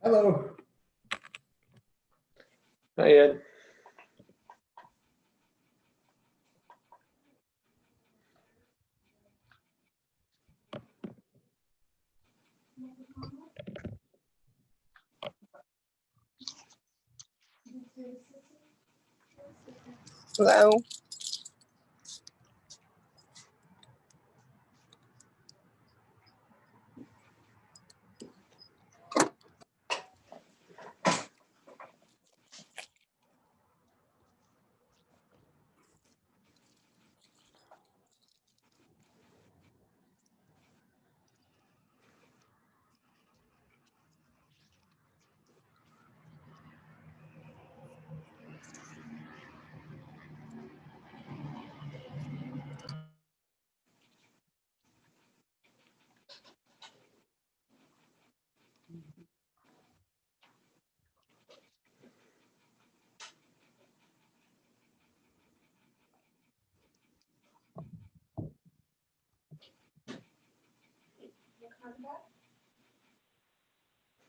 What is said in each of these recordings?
Hello. Hi, Ed. Hello.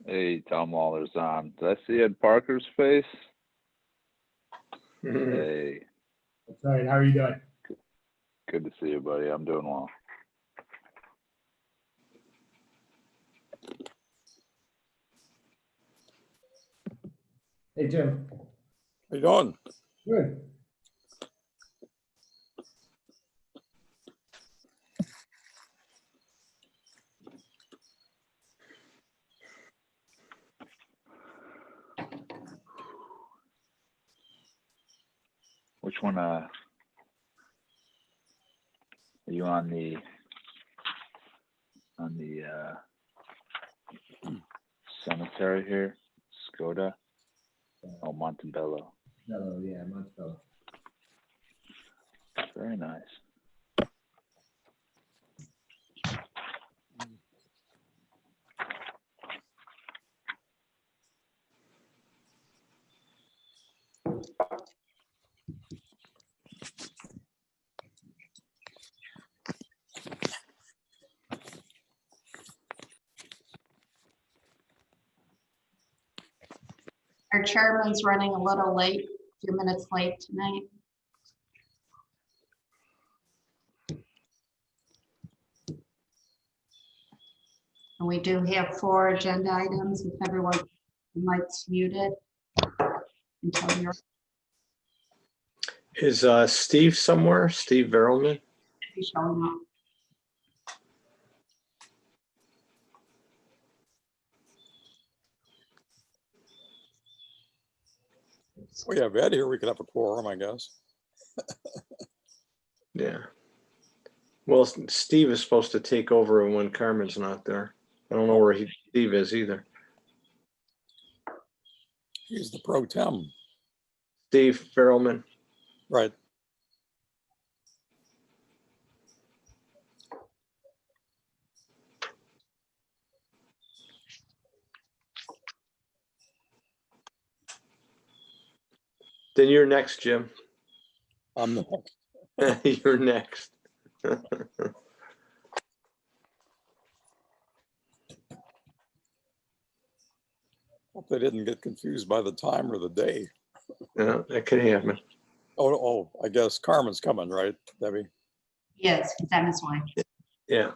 Hey, Tom Waller's on. Did I see Ed Parker's face? Hey, That's right. How are you doing? good to see you, buddy. I'm doing well. Hey, Jim. How you doing? Good. Which one, are you on the cemetery here? Skoda? Oh, Montebello. Hello, yeah, Montebello. Very nice. Our chairman's running a little late, a few minutes late tonight. And we do have 4 agenda items, if everyone might's muted. Until you're Is Steve somewhere? Steve Verlman? showing up. We have Ed here. We could have a quorum, I guess. Yeah. Well, Steve is supposed to take over when Carmen's not there. I don't know where Steve is either. He's the pro tem, Steve Verlman. right? Then you're next, Jim. I'm the, You're next. hope they didn't get confused by the time or the day. Yeah, that could happen. Oh, I guess Carmen's coming, right, Debbie? Yes, he's on his way. Yeah.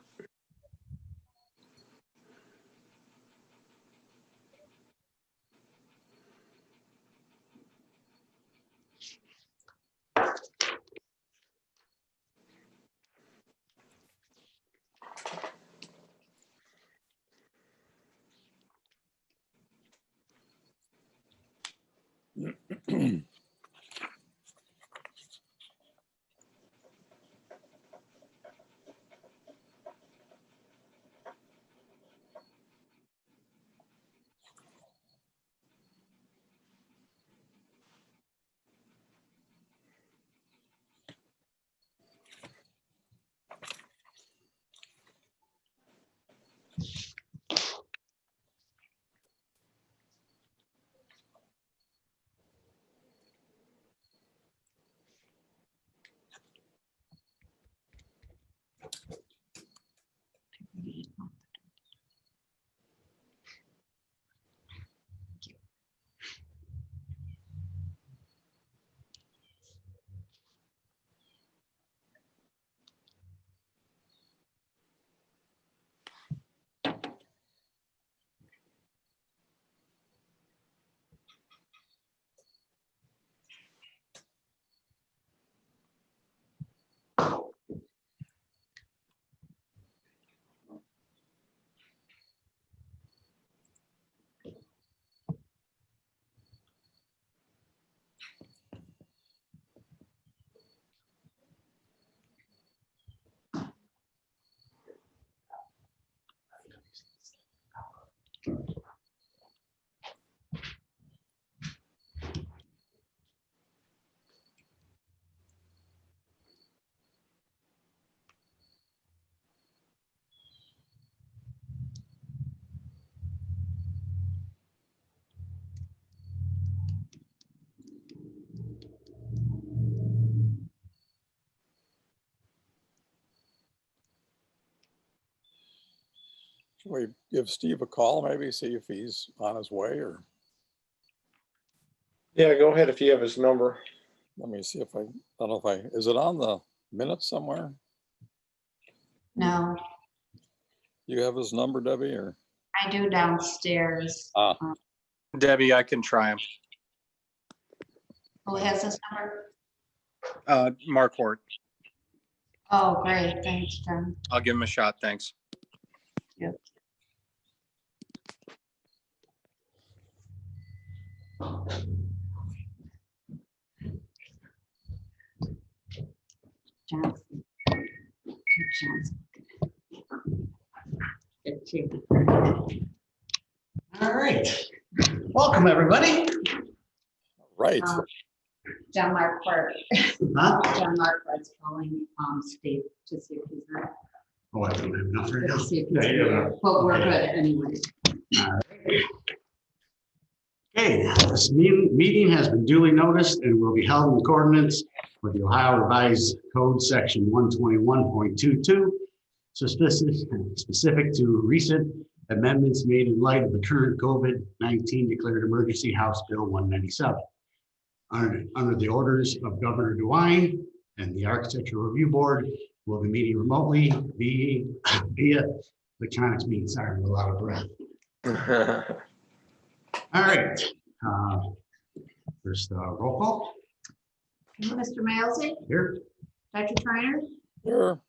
Should we give Steve a call, maybe see if he's on his way, or Yeah, go ahead if you have his number. let me see if I don't know if is it on the minutes somewhere? No, You have his number, Debbie, or? I do downstairs. Ah. Debbie, I can try him. Who has this number? Mark Hort. Oh, great, thanks, Jen. I'll give him a shot. Thanks. Johnson. Johnson. It's you. All right. Welcome, everybody. Right. John Marquardt. Huh? John Marquardt's calling Steve to see if he's there. Oh, I don't have enough right now. To see if Yeah, he's yeah. there. But we're good anyway. Okay, this meeting has been duly noticed and will be held in accordance with the Ohio Revised Code, Section 121.22, specific to recent amendments made in light of the current COVID-19 declared emergency House Bill 197. Under the orders of Governor DeWine and the Architectural Review Board, will be meeting remotely via electronics meeting. Sorry, I'm a lot of breath. All right. First roll call Mr. Mailsy, here. Dr. Trainer, Sure.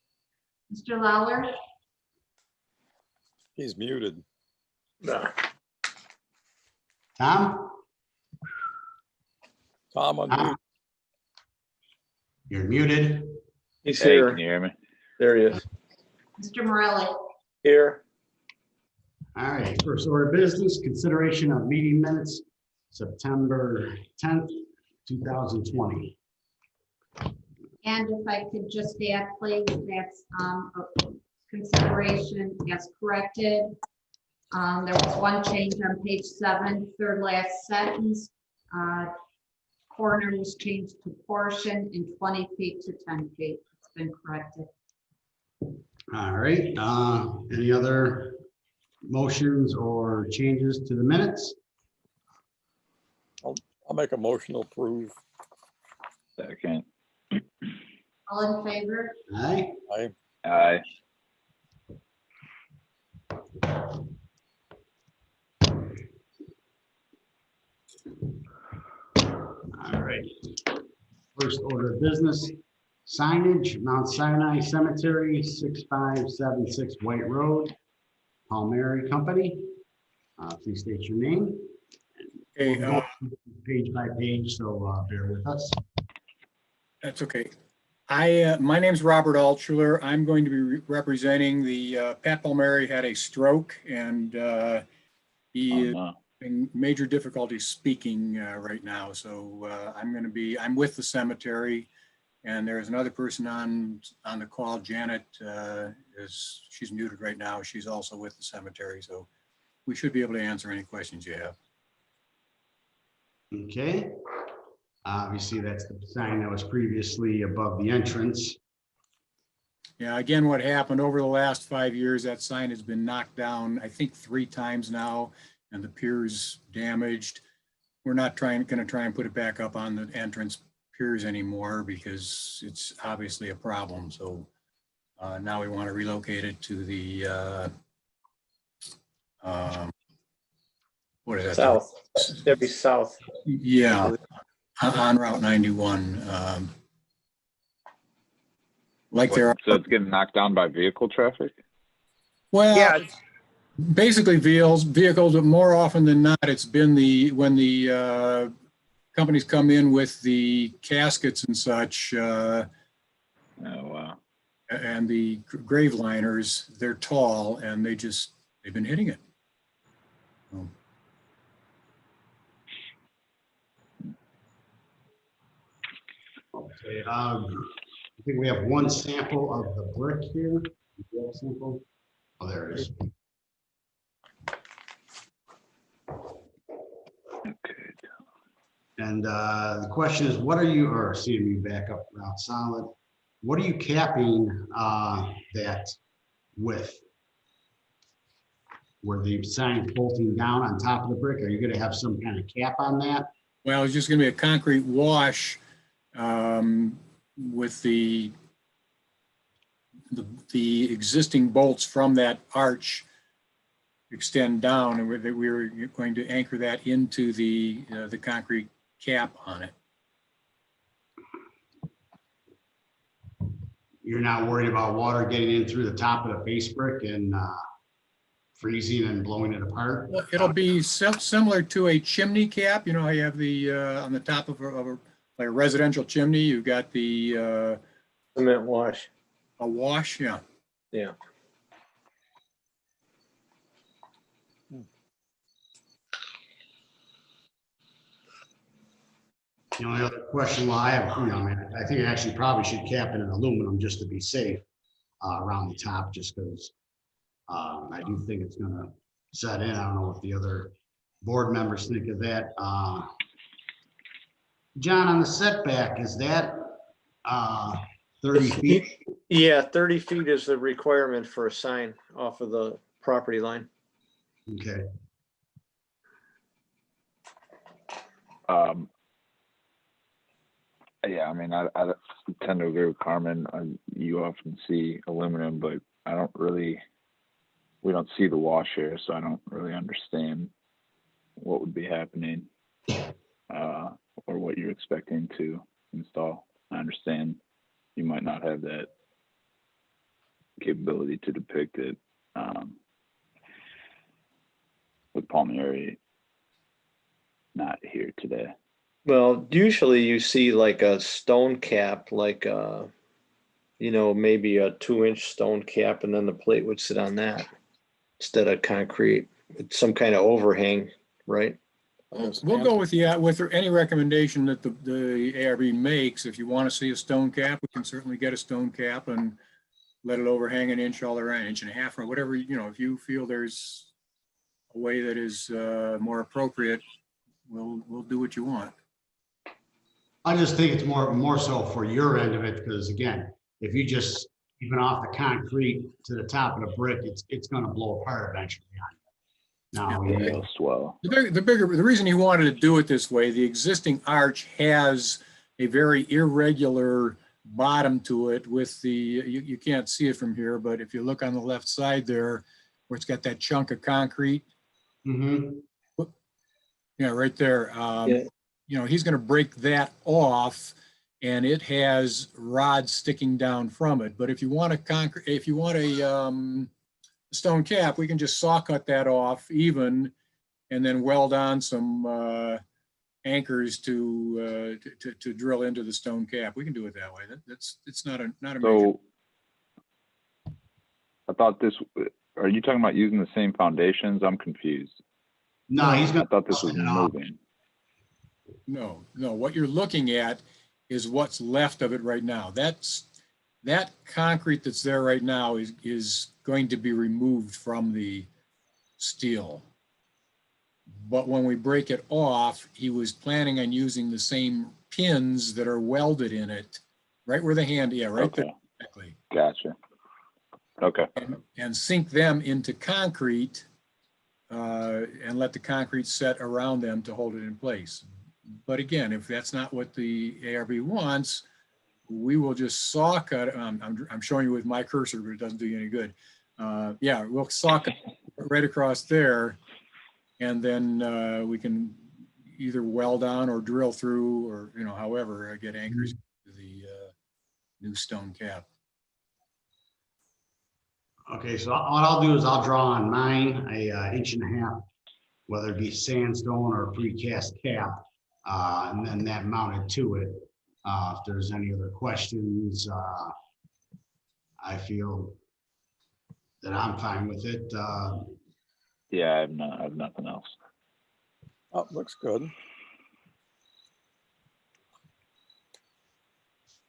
Mr. Lawler, He's muted. Nah. Tom, Tom, unmute. you're muted. He's Hey, here. can you hear me? There he is. Mr. Morelli. Here. All right, first order of business, consideration of meeting minutes, September 10th, 2020. And if I could just add, please, that's a consideration as corrected. There was one change on page 7, third last sentence. Corner was changed to portion and 20 feet to 10 feet. It's been corrected. All right, any other motions or changes to the minutes? I'll make a motion to approve. Second. All in favor? Aye. Aye. All right. First order of business, signage, Mount Sinai Cemetery, 6576 White Road, Palmieri Company. Please state your name. Okay, We'll go page by page, so bear with us. that's okay. My name's Robert Altschuler. I'm going to be representing the, Pat Palmieri had a stroke and he Oh, is no. having major difficulty speaking right now. So I'm with the cemetery, and there's another person on the call, Janet, she's muted right now. She's also with the cemetery. So we should be able to answer any questions you have. Okay. Obviously, that's the sign that was previously above the entrance. Yeah, again, what happened over the last 5 years, that sign has been knocked down, I think 3 times now, and the pier's damaged. We're not going to try and put it back up on the entrance piers anymore because it's obviously a problem. So now we want to relocate it to the, what is that? South. That'd be south. Yeah, on Route 91. Like there are. So it's getting knocked down by vehicle traffic? Well, Yeah. basically vehicles, but more often than not, it's been when the companies come in with the caskets and such, Oh, wow. and the grave liners, they're tall and they've been hitting it. So, Okay, I think we have one sample of the brick here. Do you have a sample? Oh, there it is. Okay. And the question is, what are you, or seeing me back up around solid, what are you capping that with? where the sign is bolting down on top of the brick? Are you gonna have some kind of cap on that? Well, it's just gonna be a concrete wash with the existing bolts from that arch extend down, and we're going to anchor that into the concrete cap on it. You're not worried about water getting in through the top of the face brick and freezing and blowing it apart? Well, it'll be similar to a chimney cap. You know how you have the on the top of like a residential chimney, you've got the Cement wash. a wash, yeah. Yeah. The only other question, well, I have, you know, I mean, I think I actually probably should cap it in aluminum just to be safe around the top, just because I do think it's gonna set in. I don't know what the other board members think of that. John, on the setback, is that 30 feet? Yeah, 30 feet is the requirement for a sign off of the property line. Okay. Yeah, I mean, I tend to agree with Carmen. You often see aluminum, but we don't see the wash here, so I don't really understand what would be happening or what you're expecting to install. I understand you might not have that capability to depict it with Palmieri not here today. Well, usually you see like a stone cap, like maybe a 2-inch stone cap, and then the plate would sit on that instead of concrete. It's some kind of overhang, right? We'll go with any recommendation that the ARB makes. If you want to see a stone cap, we can certainly get a stone cap and let it overhang an inch all around, inch and a half, or whatever, if you feel there's a way that is more appropriate, we'll do what you want. I just think it's more so for your end of it, because again, if you just even off the concrete to the top of the brick, it's going to blow apart eventually on you. Now, It'll swell. The reason he wanted to do it this way, the existing arch has a very irregular bottom to it with you can't see it from here, but if you look on the left side there, where it's got that chunk of concrete. Mm-hmm. Yeah, right there. He's going to break that off, and it has rods sticking down from it. But if you want a stone cap, we can just saw cut that off even, and then weld on some anchors to drill into the stone cap. We can do it that way. It's not a major. So I thought are you talking about using the same foundations? I'm confused. No, he's I going thought this was moving. No. What you're looking at is what's left of it right now. That concrete that's there right now is going to be removed from the steel. But when we break it off, he was planning on using the same pins that are welded in it, right where the hand, right Okay. there, exactly. Gotcha. Okay. And sink them into concrete and let the concrete set around them to hold it in place. But again, if that's not what the ARB wants, we will just saw cut. I'm showing you with my cursor, but it doesn't do you any good. We'll saw cut right across there, and then we can either weld on or drill through, or however, get anchors to the new stone cap. Okay, so what I'll do is I'll draw on mine a inch and a half, whether it be sandstone or precast cap, and then that mounted to it. If there's any other questions, I feel that I'm fine with it. Yeah, I have nothing else. Oh, looks good.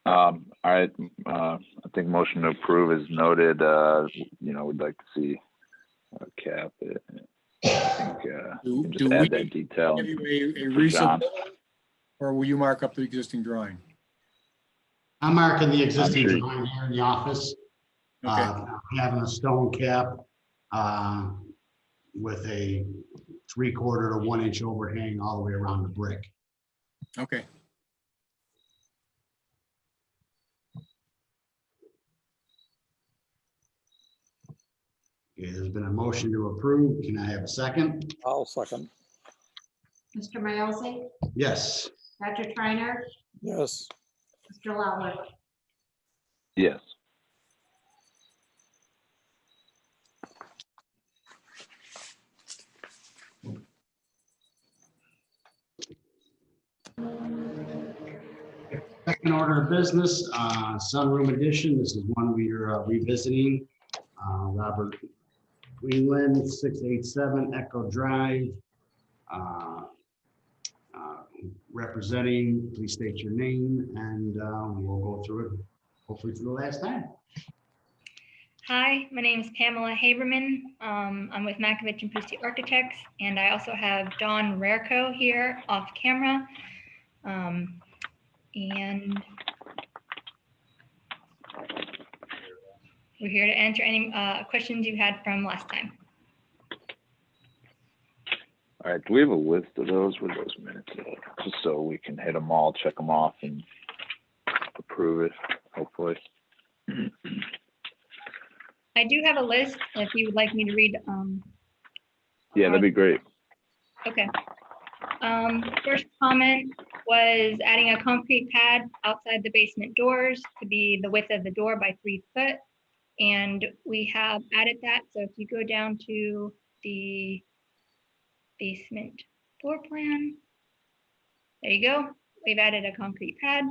All right. I think motion to approve is noted. We'd like to see a cap. I think Do just we add that detail. give you a for John. resubmit, or will you mark up the existing drawing? I'm marking the existing sure. drawing here in the office. Okay. Having a stone cap. with a 3/4 to 1 inch overhang all the way around the brick. Okay. Okay, there's been a motion to approve. Can I have a second? I'll second. Mr. Milesy, Yes. Patrick Reiner, Yes, Mr. Lawler. Yes. Second order of business, sunroom addition. This is one we are revisiting. Robert Greenland, 687 Echo Drive. Representing, please state your name, and we'll go through it hopefully for the last time. Hi, my name is Pamela Haberman. I'm with Makovich and Pusti Architects, and I also have Dawn Rarco here off camera. And we're here to answer any questions you had from last time. All right, do we have a list of those with those minutes in it? Just so we can hit them all, check them off and approve it, hopefully. I do have a list if you would like me to read. Yeah, that'd be great. Okay. First comment was adding a concrete pad outside the basement doors to be the width of the door by 3 foot. And we have added that. So if you go down to the basement floor plan, there you go. We've added a concrete pad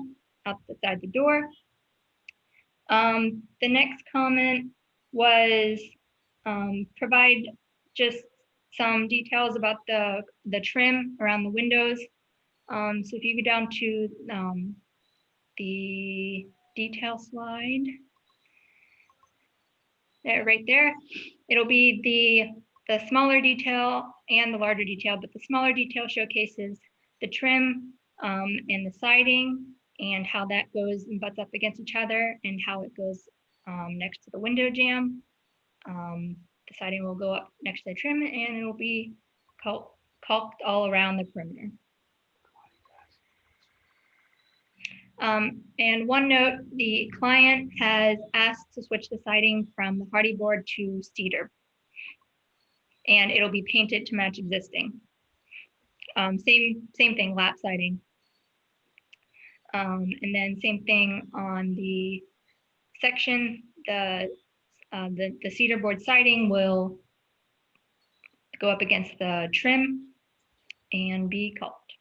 outside the door. The next comment was provide just some details about the trim around the windows. So if you go down to the detail slide, there, right there, it'll be the smaller detail and the larger detail, but the smaller detail showcases the trim and the siding and how that goes and butts up against each other and how it goes next to the window jamb. The siding will go up next to the trim and it will be caulked all around the perimeter. And one note, the client has asked to switch the siding from the hardy board to cedar. And it'll be painted to match existing. Same thing, lap siding. And then same thing on the section, the cedar board siding will go up against the trim and be caulked.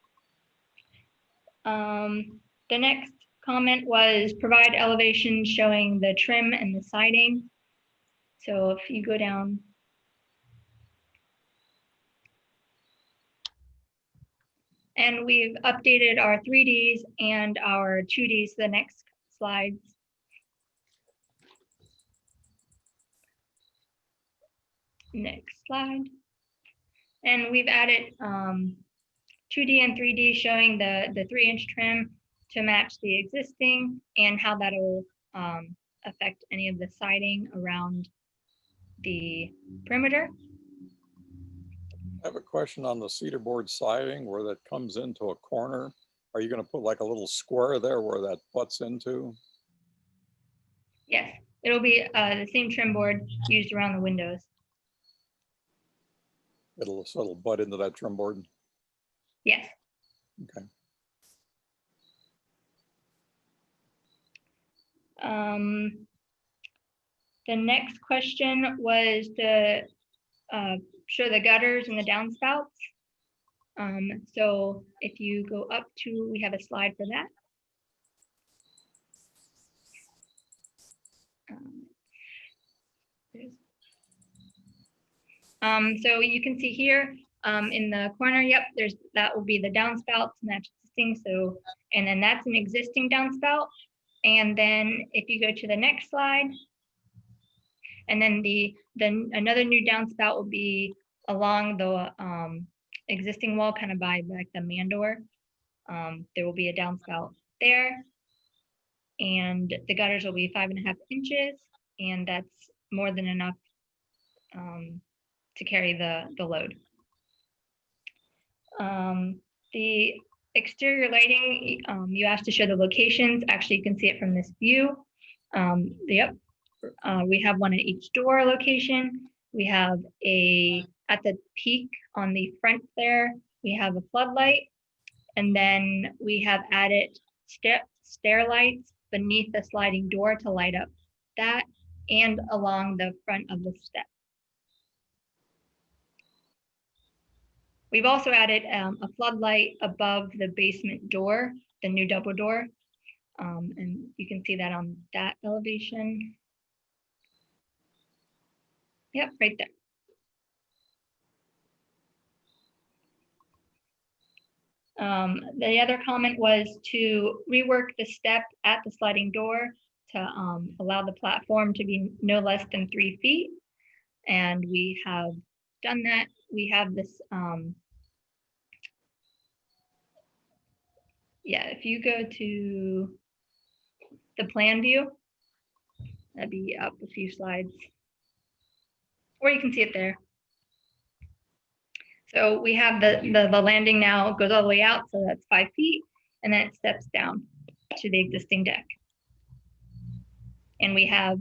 The next comment was provide elevation showing the trim and the siding. So if you go down, and we've updated our 3Ds and our 2Ds to the next slides. Next slide. And we've added 2D and 3D showing the 3-inch trim to match the existing and how that will affect any of the siding around the perimeter. I have a question on the cedar board siding where that comes into a corner. Are you going to put like a little square there where that butts into? Yes, it'll be the same trim board used around the windows. It'll butt into that trim board. Yes. Okay. The next question was to show the gutters and the downspouts. So if you go up to, we have a slide for that. So you can see here in the corner, yep, that will be the downspout to match existing. So, and then that's an existing downspout. And then if you go to the next slide, and then another new downspout will be along the existing wall, kind of by like the man door. There will be a downspout there. And the gutters will be 5.5 inches. And that's more than enough to carry the load. The exterior lighting, you asked to show the locations. Actually, you can see it from this view. Yep, we have one at each door location. We have at the peak on the front there, we have a floodlight. And then we have added stair lights beneath the sliding door to light up that and along the front of the step. We've also added a floodlight above the basement door, the new double door. And you can see that on that elevation. Yep, right there. The other comment was to rework the step at the sliding door to allow the platform to be no less than 3 feet. And we have done that. We have this, yeah, if you go to the plan view, that'd be up a few slides, or you can see it there. So we have the landing now goes all the way out, so that's 5 feet, and then it steps down to the existing deck. And we have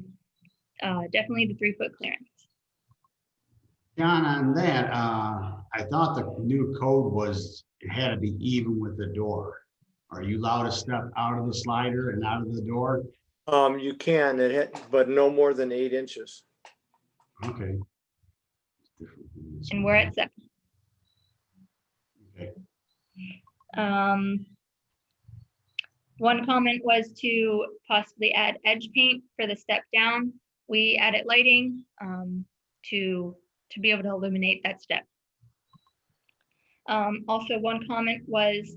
definitely the 3-foot clearance. John, on that, I thought the new code was, it had to be even with the door. Are you allowed to step out of the slider and out of the door? You can, but no more than 8 inches. Okay. And we're at 7. Okay. One comment was to possibly add edge paint for the step down. We added lighting to be able to illuminate that step. Also, one comment was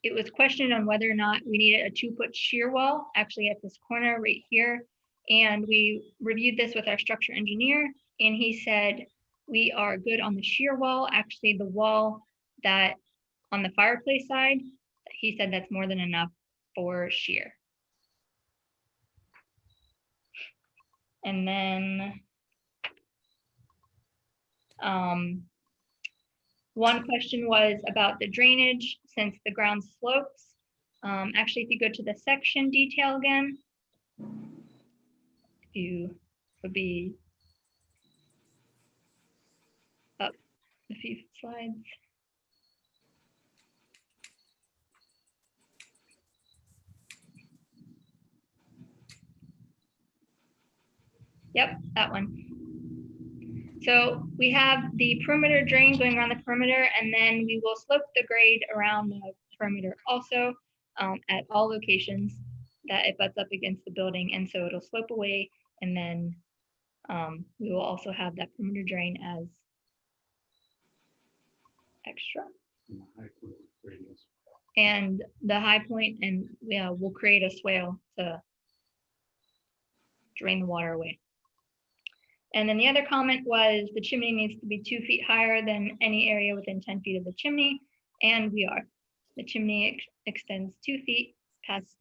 it was questioned on whether or not we needed a 2-foot shear wall, actually at this corner right here. And we reviewed this with our structure engineer, and he said, we are good on the shear wall. Actually, the wall that on the fireplace side, he said that's more than enough for shear. And then one question was about the drainage since the ground slopes. Actually, if you go to the section detail again, you would be up a few slides. Yep, that one. So we have the perimeter drain going around the perimeter, and then we will slope the grade around the perimeter also at all locations that it butts up against the building. And so it'll slope away, and then we will also have that perimeter drain as extra. And the high point, and we'll create a swale to drain the water away. And then the other comment was the chimney needs to be 2 feet higher than any area within 10 feet of the chimney. And we are. The chimney extends 2 feet past.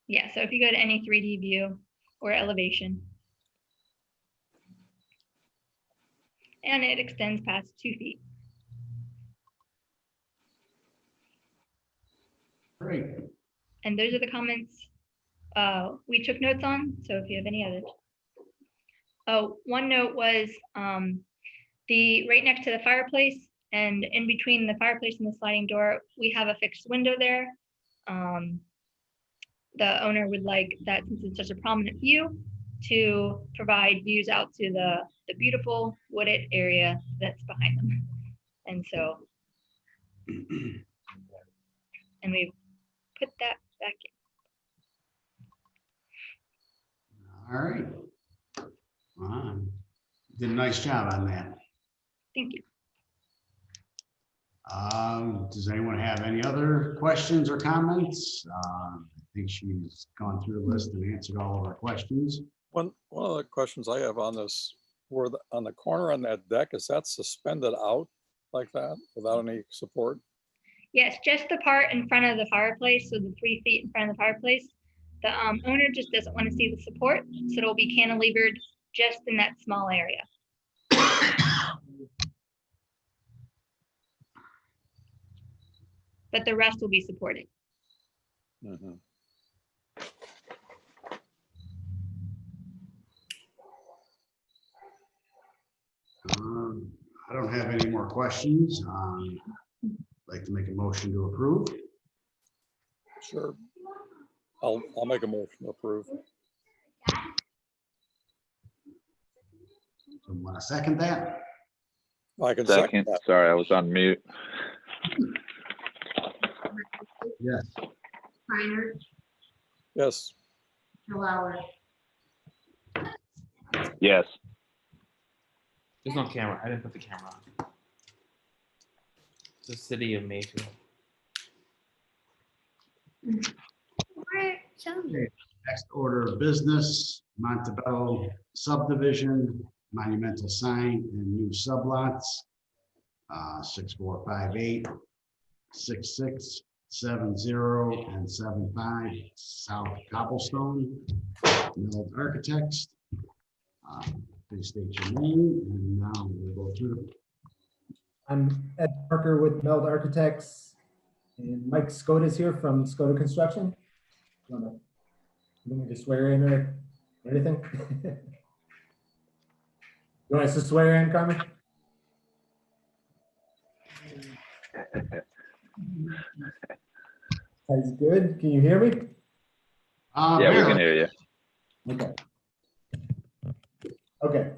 Yeah, so if you go to any 3D view or elevation. And it extends past 2 feet. Great. And those are the comments we took notes on. So if you have any others. Oh, one note was the right next to the fireplace and in between the fireplace and the sliding door, we have a fixed window there. The owner would like that, since it's such a prominent view, to provide views out to the beautiful wooded area that's behind them. And so, and we put that back in. All right. Did a nice job on that. Thank you. Does anyone have any other questions or comments? I think she's gone through the list and answered all of our questions. One of the questions I have on this, on the corner on that deck, is that suspended out like that without any support? Yes, just the part in front of the fireplace, so the 3 feet in front of the fireplace. The owner just doesn't want to see the support, so it'll be cantilevered just in that small area. But the rest will be supported. Mhm. I don't have any more questions. Like to make a motion to approve. Sure. I'll make a motion to approve. Someone want to second that? I can second Second, that. sorry, I was on mute. Yes. Reiner, Yes. Lauer. Yes, There's no camera. I didn't put the camera on. It's the city of Mayfield. Next order of business, Montebello subdivision, monumental sign and new sublots. 6458, 6670, and 75 South Cobblestone. Meld Architects. Please state your name, and now we'll go through the. I'm Ed Parker with Meld Architects, and Mike Skoda is here from Skoda Construction. You want me to swear in or anything? You want us to swear in, Carmen? That's good. Can you hear me? yeah, we Barely. can hear you. Okay. Okay.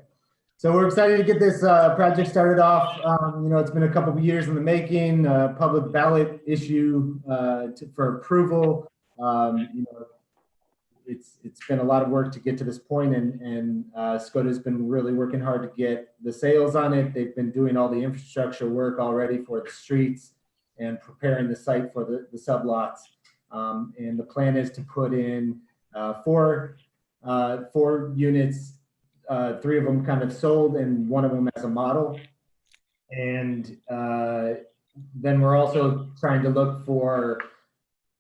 So we're excited to get this project started off. You know, it's been a couple of years in the making, public ballot issue for approval. You know, it's been a lot of work to get to this point, and Skoda's been really working hard to get the sales on it. They've been doing all the infrastructure work already for the streets and preparing the site for the sublots. And the plan is to put in four units, 3 of them kind of sold and 1 of them as a model. And then we're also trying to look for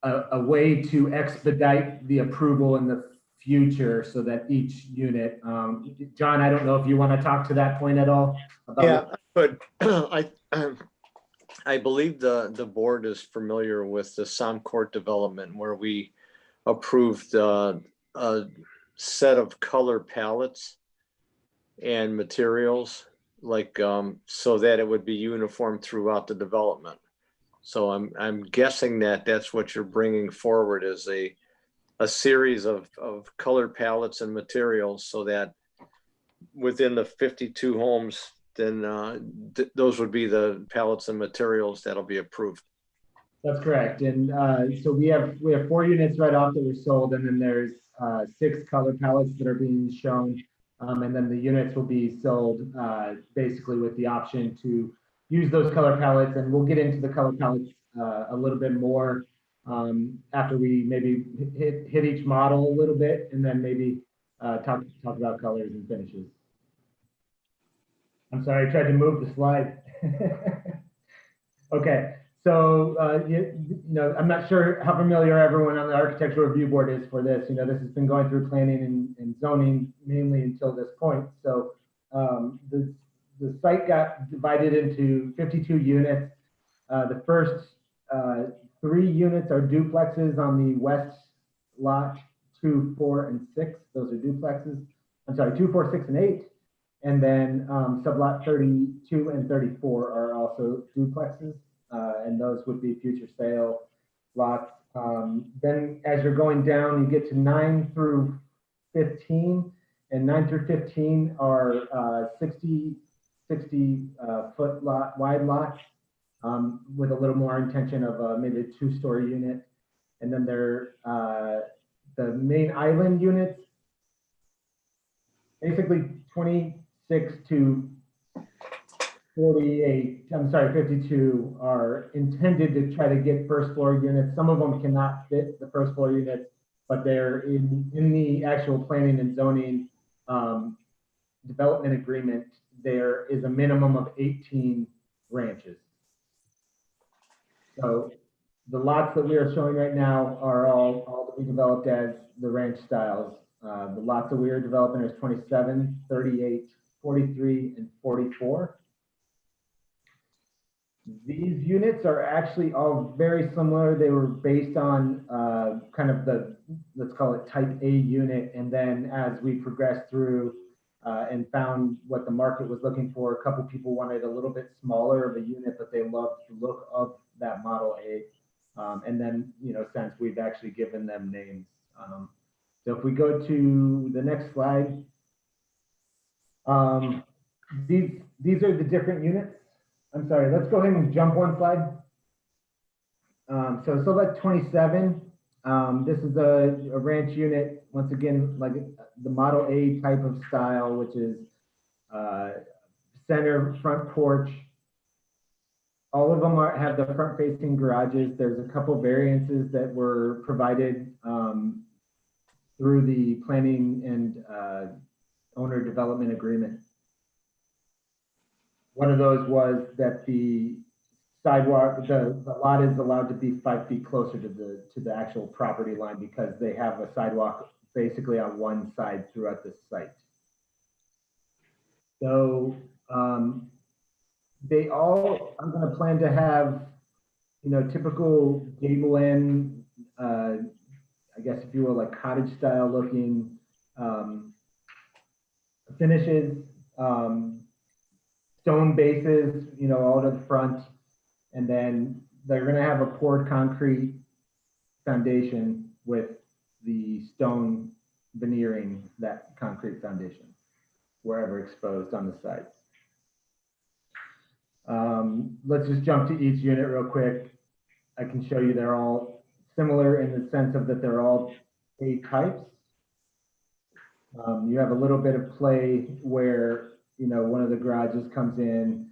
a way to expedite the approval in the future so that each unit, John, I don't know if you want to talk to that point at all. Yeah, but I believe the board is familiar with the Somcourt development where we approved a set of color palettes and materials, like so that it would be uniform throughout the development. So I'm guessing that that's what you're bringing forward is a series of color palettes and materials, so that within the 52 homes, then those would be the palettes and materials that'll be approved. That's correct. And so we have 4 units right off that were sold, and then there's 6 color palettes that are being shown. And then the units will be sold basically with the option to use those color palettes. And we'll get into the color palettes a little bit more after we maybe hit each model a little bit, and then maybe talk about colors and finishes. I'm sorry, I tried to move the slide. Okay, so you know, I'm not sure how familiar everyone on the architectural review board is for this. You know, this has been going through planning and zoning mainly until this point. So the site got divided into 52 units. The first 3 units are duplexes on the west lot, 2, 4, and 6. Those are duplexes. I'm sorry, 2, 4, 6, and 8. And then sublot 32 and 34 are also duplexes, and those would be future sale lots. Then as you're going down, you get to 9 through 15, and 9 through 15 are 60 foot wide lots with a little more intention of maybe a 2-story unit. And then they're the main island units, basically 26 to 48, I'm sorry, 52 are intended to try to get first floor units. Some of them cannot fit the first floor units, but they're in the actual planning and zoning development agreement. There is a minimum of 18 ranches. So the lots that we are showing right now are all that we developed as the ranch styles. The lots that we are developing is 27, 38, 43, and 44. These units are actually all very similar. They were based on kind of the, let's call it type A unit. And then as we progressed through and found what the market was looking for, a couple people wanted a little bit smaller of a unit, but they loved the look of that Model A. And then, since we've actually given them names. So if we go to the next slide, these are the different units. I'm sorry, let's go ahead and jump one slide. So select 27. This is a ranch unit, once again, like the Model A type of style, which is center front porch. All of them have the front facing garages. There's a couple variances that were provided through the planning and owner development agreement. One of those was that the sidewalk, the lot is allowed to be 5 feet closer to the actual property line because they have a sidewalk basically on one side throughout the site. So they all are going to plan to have, typical gable end, I guess if you will, like cottage style looking finishes, stone bases, all to the front, and then they're going to have a poured concrete foundation with the stone veneering that concrete foundation wherever exposed on the site. Let's just jump to each unit real quick. I can show you they're all similar in the sense of that they're all A types. You have a little bit of play where, one of the garages comes in,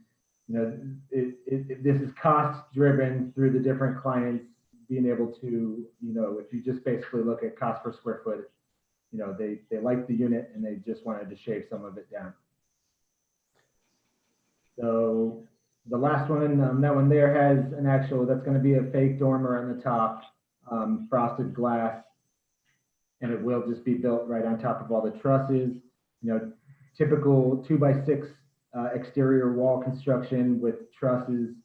this is cost driven through the different clients being able to, if you just basically look at cost per square foot, they like the unit and they just wanted to shave some of it down. So the last one, that one there has an actual, that's going to be a fake dormer on the top, frosted glass, and it will just be built right on top of all the trusses. Typical 2x6 exterior wall construction with trusses.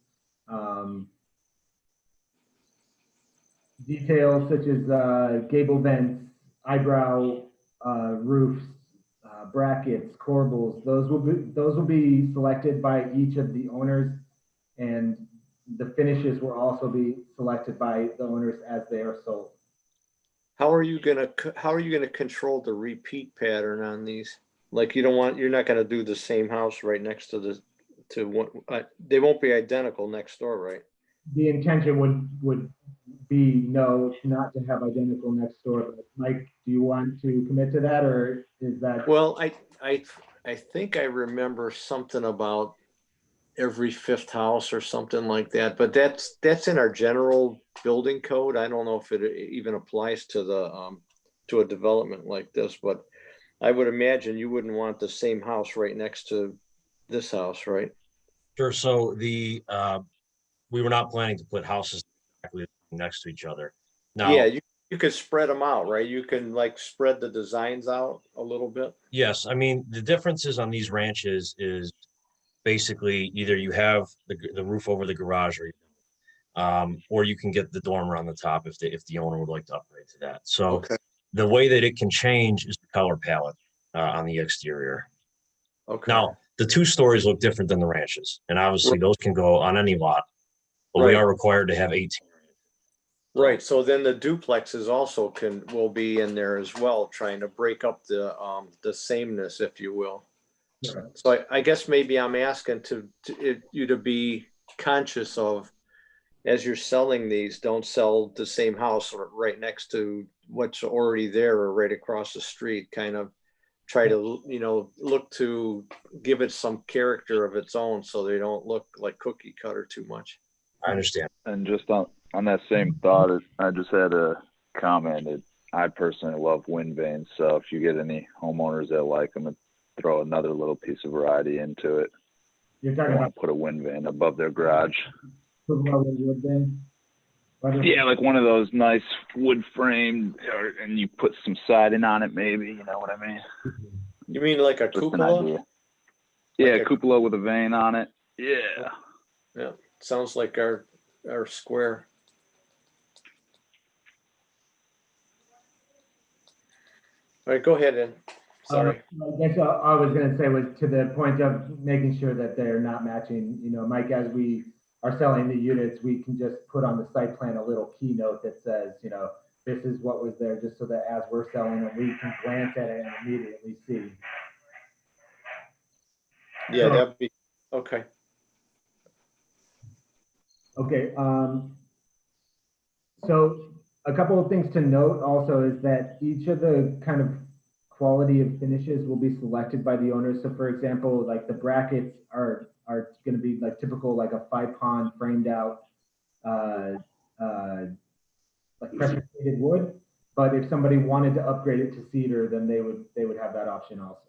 Details such as gable vents, eyebrow roofs, brackets, corbels. Those will be selected by each of the owners, and the finishes will also be selected by the owners as they are sold. How are you gonna control the repeat pattern on these? Like you're not gonna do the same house right next to one. They won't be identical next door, right? The intention would be not to have identical next door. But Mike, do you want to commit to that, or is that? Well, I think I remember something about every fifth house or something like that, but that's in our general building code. I don't know if it even applies to the to a development like this, but I would imagine you wouldn't want the same house right next to this house, right? Sure. So we were not planning to put houses exactly next to each other. Now, yeah, you could spread them out, right? You can like spread the designs out a little bit. yes, I mean the differences on these ranches is basically either you have the roof over the garage, or you can get the dormer on the top if the owner would like to upgrade to that. So Okay. the way that it can change is the color palette on the exterior. Okay. Now, the 2 stories look different than the ranches, and obviously those can go on any lot, but we Right. are required to have 18. Right. So then the duplexes also will be in there as well, trying to break up the sameness, if you will. Right. So I guess maybe I'm asking you to be conscious of, as you're selling these, don't sell the same house right next to what's already there or right across the street. Kind of try to, look to give it some character of its own so they don't look like cookie cutter too much. I understand. And just on that same thought, I just had a comment that I personally love wind vanes. So if you get any homeowners that like them, throw another little piece of variety into it. You're talking about Put a wind vane above their garage. wood vane? Yeah, like one of those nice wood framed, and you put some siding on it, maybe. You know what I mean? You mean like a Just an cupola? idea. Yeah, Like a- cupola with a vane on it. Yeah. Yeah, sounds like our square. All right, go ahead, Ed. Sorry. I guess all I was gonna say was to the point of making sure that they're not matching, you know, Mike, as we are selling the units, we can just put on the site plan a little keynote that says, you know, this is what was there, just so that as we're selling them, we can glance at it and immediately see. Yeah, that'd be, okay. Okay, so a couple of things to note also is that each of the kind of quality of finishes will be selected by the owners. So for example, like the brackets are going to be like typical, like a 5-pond framed out, like pressure treated wood. But if somebody wanted to upgrade it to cedar, then they would have that option also.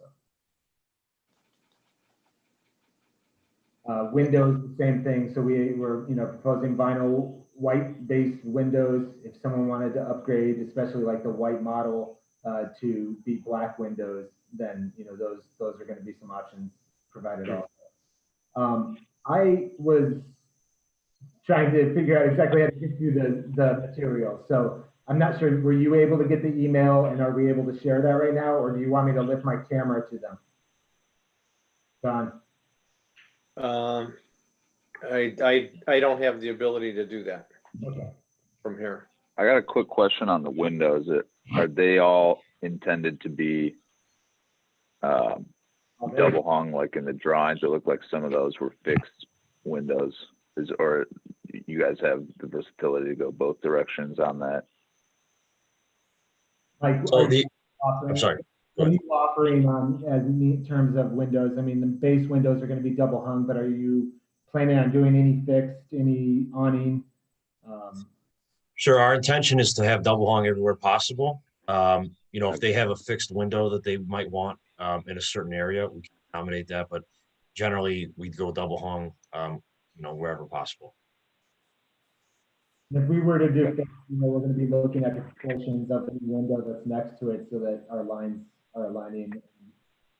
Windows, the same thing. So we were, you know, proposing vinyl white based windows. If someone wanted to upgrade, especially like the white model, to be black windows, then, you know, those are going to be some options provided also. I was trying to figure out exactly how to get through the material. So I'm not sure, were you able to get the email, and are we able to share that right now, or do you want me to lift my camera to them? Don? I don't have the ability to do that Okay. from here. I got a quick question on the windows. Are they all intended to be double hung like in the drawings? It looked like some of those were fixed windows. Or you guys have the versatility to go both directions on that? Like, So I'm sorry. What are you offering on as in terms of windows? I mean, the base windows are going to be double hung, but are you planning on doing any fixed, any awning? Sure, our intention is to have double hung everywhere possible. You know, if they have a fixed window that they might want in a certain area, we can accommodate that. But generally, we'd go double hung, you know, wherever possible. If we were to do fixed, you know, we're going to be looking at the proportions of the window that's next to it so that our lines are aligning.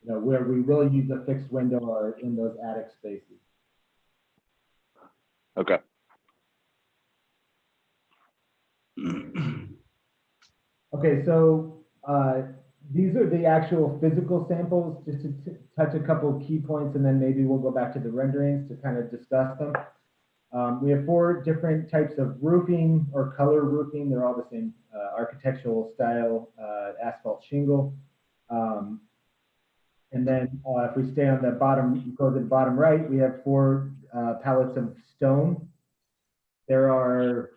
You know, where we will use a fixed window are in those attic spaces. Okay. Okay, so these are the actual physical samples, just to touch a couple of key points, and then maybe we'll go back to the renderings to kind of discuss them. We have 4 different types of roofing or color roofing. They're all the same architectural style, asphalt shingle. And then if we stay on the bottom, go to the bottom right, we have 4 pallets of stone. There are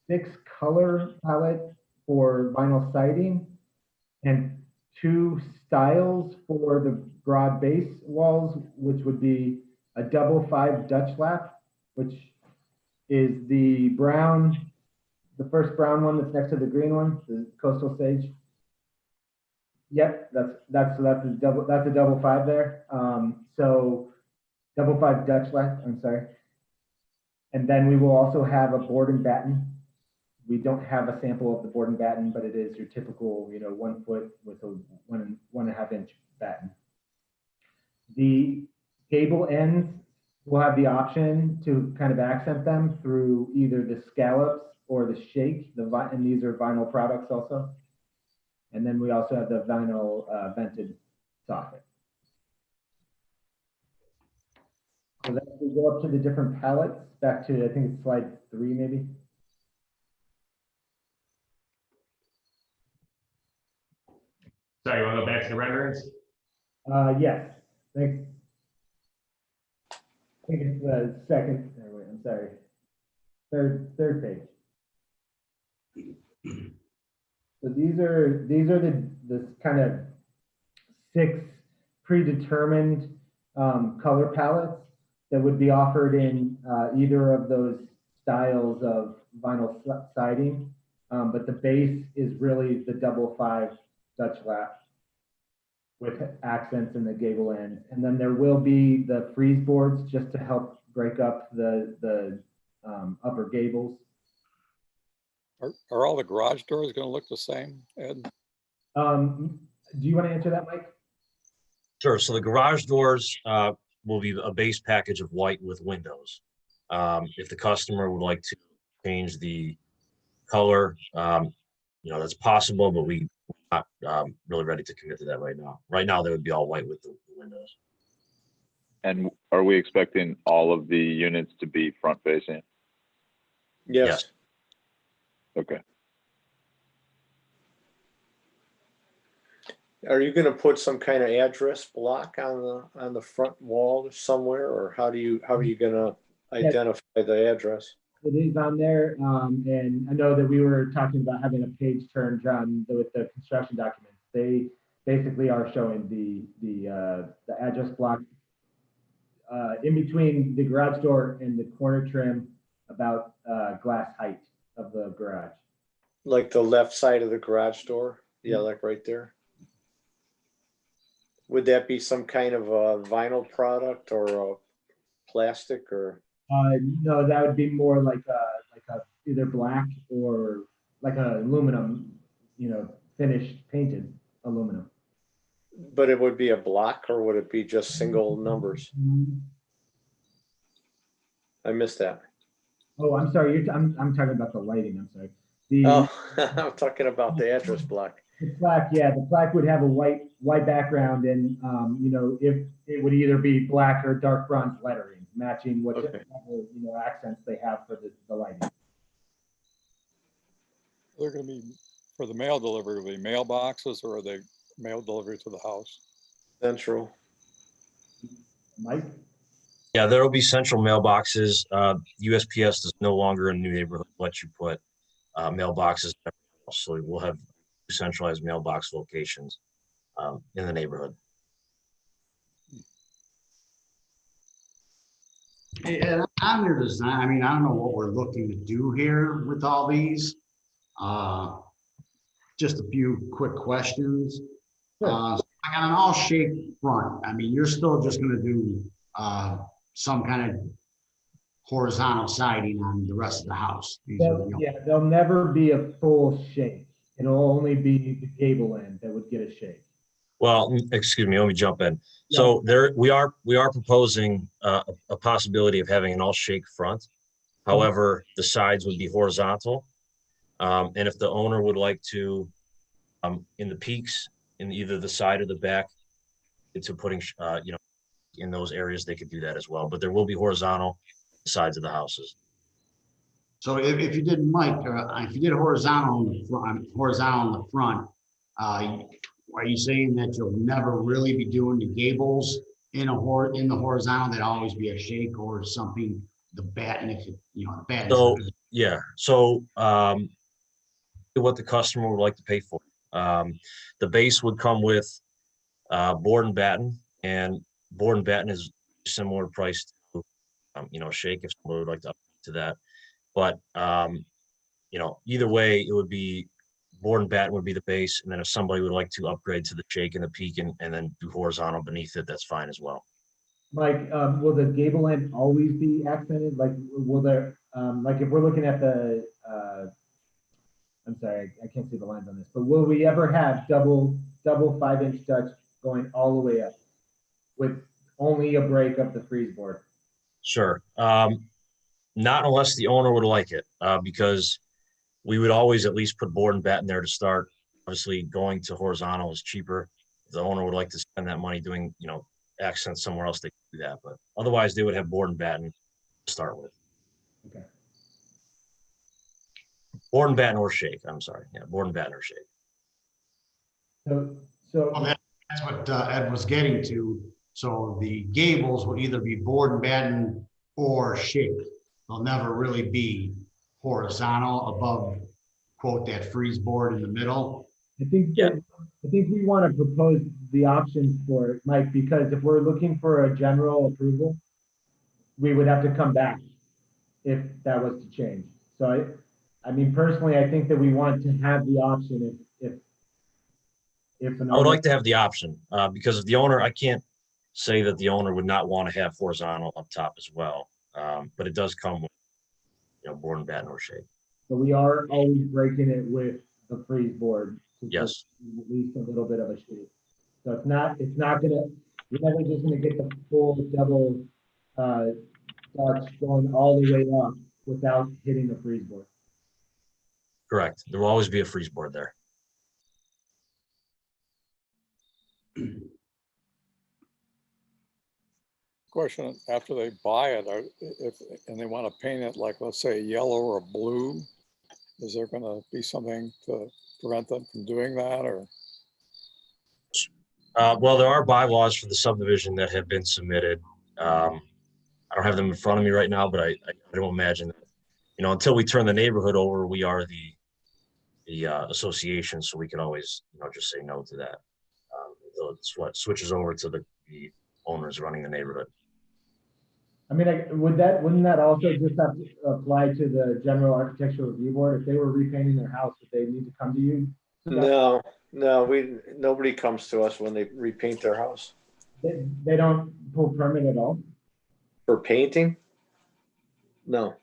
6 color palettes for vinyl siding and 2 styles for the broad base walls, which would be a double 5 Dutch lap, which is the brown, the first brown one that's next to the green one, the coastal sage. Yep, that's a double 5 there. So double 5 Dutch lap, I'm sorry. And then we will also have a board and batten. We don't have a sample of the board and batten, but it is your typical, you know, 1 foot with a 1.5 inch batten. The gable ends will have the option to kind of accent them through either the scallops or the shake, and these are vinyl products also. And then we also have the vinyl vented soffit. So then we go up to the different palettes, back to, I think it's slide 3 maybe. Sorry, you want to go back to the renderings? Yes, thanks. I think it's the second, oh, wait, I'm sorry. Third page. So these are the kind of 6 predetermined color palettes that would be offered in either of those styles of vinyl siding. But the base is really the double 5 Dutch lap with accents in the gable end. And then there will be the freeze boards just to help break up the upper gables. Are all the garage doors gonna look the same, Ed? Do you want to answer that, Mike? Sure. So the garage doors will be a base package of white with windows. If the customer would like to change the color, that's possible, but we're not really ready to commit to that right now. Right now, they would be all white with the windows. And are we expecting all of the units to be front facing? Yes. Okay. Are you gonna put some kind of address block on the front wall somewhere, or how are you gonna identify the address? It is on there, and I know that we were talking about having a page turn, John, with the construction documents. They basically are showing the address block in between the garage door and the corner trim, about glass height of the garage. Like the left side of the garage door? Yeah, like right there. Would that be some kind of a vinyl product or a plastic or? No, that would be more like a either black or like an aluminum, finished painted aluminum. But it would be a block, or would it be just single numbers? I missed that. Oh, I'm sorry. I'm talking about the lighting. I'm sorry. Oh, I'm talking about the address block. The plaque, yeah, the plaque would have a white background, and if it would either be black or dark bronze lettering, matching what accents they have for the lighting. They're gonna be, for the mail delivery, will be mailboxes, or are they mail delivery to the house? Central. Mike? Yeah, there will be central mailboxes. USPS is no longer in New Neighborhood let you put mailboxes. So we'll have centralized mailbox locations in the neighborhood. And on your design, I mean, I don't know what we're looking to do here with all these. Just a few quick questions. Sure. Like on an all shaped front, I mean, you're still just gonna do some kind of horizontal siding on the rest of the house. Yeah, there'll never be a full shake. It'll only be the gable end that would get a shake. Well, excuse me, let me jump in. So we are proposing a possibility of having an all shake front. However, the sides would be horizontal. And if the owner would like to, in the peaks, in either the side or the back, into putting, in those areas, they could do that as well. But there will be horizontal sides of the houses. So if you did, Mike, if you did horizontal in the front, are you saying that you'll never really be doing the gables in the horizontal? That'd always be a shake or something. The batten, if the batten. So yeah, so what the customer would like to pay for. The base would come with board and batten, and board and batten is similar price to shake if someone would like to up to that. But either way, it would be board and batten would be the base, and then if somebody would like to upgrade to the shake and the peak and then do horizontal beneath it, that's fine as well. Mike, will the gable end always be accented? Like, will there, like if we're looking at the, I'm sorry, I can't see the lines on this, but will we ever have double 5-inch Dutch going all the way up with only a break of the freeze board? Sure. Not unless the owner would like it, because we would always at least put board and batten there to start. Obviously, going to horizontal is cheaper. If the owner would like to spend that money doing, accents somewhere else, they could do that. But otherwise, they would have board and batten to start with. Okay. Board and batten or shake. I'm sorry. Yeah, board and batten or shake. So Well, that's what Ed was getting to. So the gables will either be board and batten or shake. They'll never really be horizontal above, quote, that freeze board in the middle. I think we want to propose the options for it, Mike, because if we're looking for a general approval, we would have to come back if that was to change. So I mean, personally, I think that we want to have the option if an I would like to have the option because if the owner, I can't say that the owner would not want to have horizontal up top as well, but it does come with board and batten or shake. So we are always breaking it with the freeze board. to Yes. just At least a little bit of a shape. So it's not gonna, you're never just gonna get the full double, Dutch going all the way up without hitting the freeze board. Correct. There will always be a freeze board there. Question, after they buy it, and they want to paint it like, let's say, yellow or blue, is there going to be something to prevent them from doing that, or? Well, there are bylaws for the subdivision that have been submitted. I don't have them in front of me right now, but I don't imagine that, until we turn the neighborhood over, we are the association, so we can always, just say no to that. So it's what switches over to the owners running the neighborhood. I mean, wouldn't that also just have to apply to the general architectural review board? If they were repainting their house, would they need to come to you? No, nobody comes to us when they repaint their house. They don't pull permit at all? For painting? No.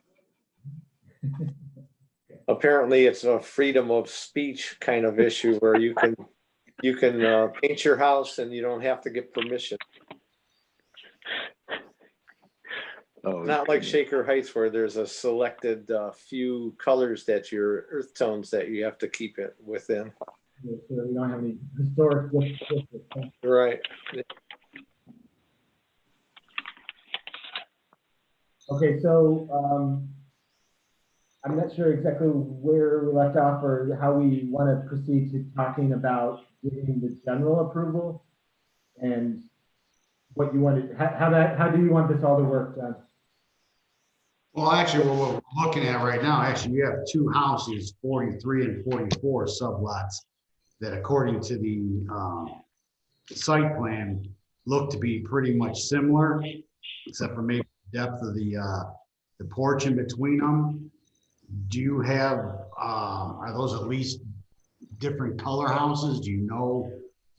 Apparently it's a freedom of speech kind of issue where you can paint your house and you don't have to get permission. Oh, Not like Shaker Heights where there's a selected few colors that your earth tones that you have to keep it within. So we don't have any historic districts. Right. Okay, so I'm not sure exactly where we left off or how we want to proceed to talking about getting the general approval and what you wanted, how do you want this all to work, John? Well, actually, what we're looking at right now, actually, you have two houses, 43 and 44 sublots that according to the site plan look to be pretty much similar, except for maybe the depth of the porch in between them. Do you have, are those at least different color houses? Do you know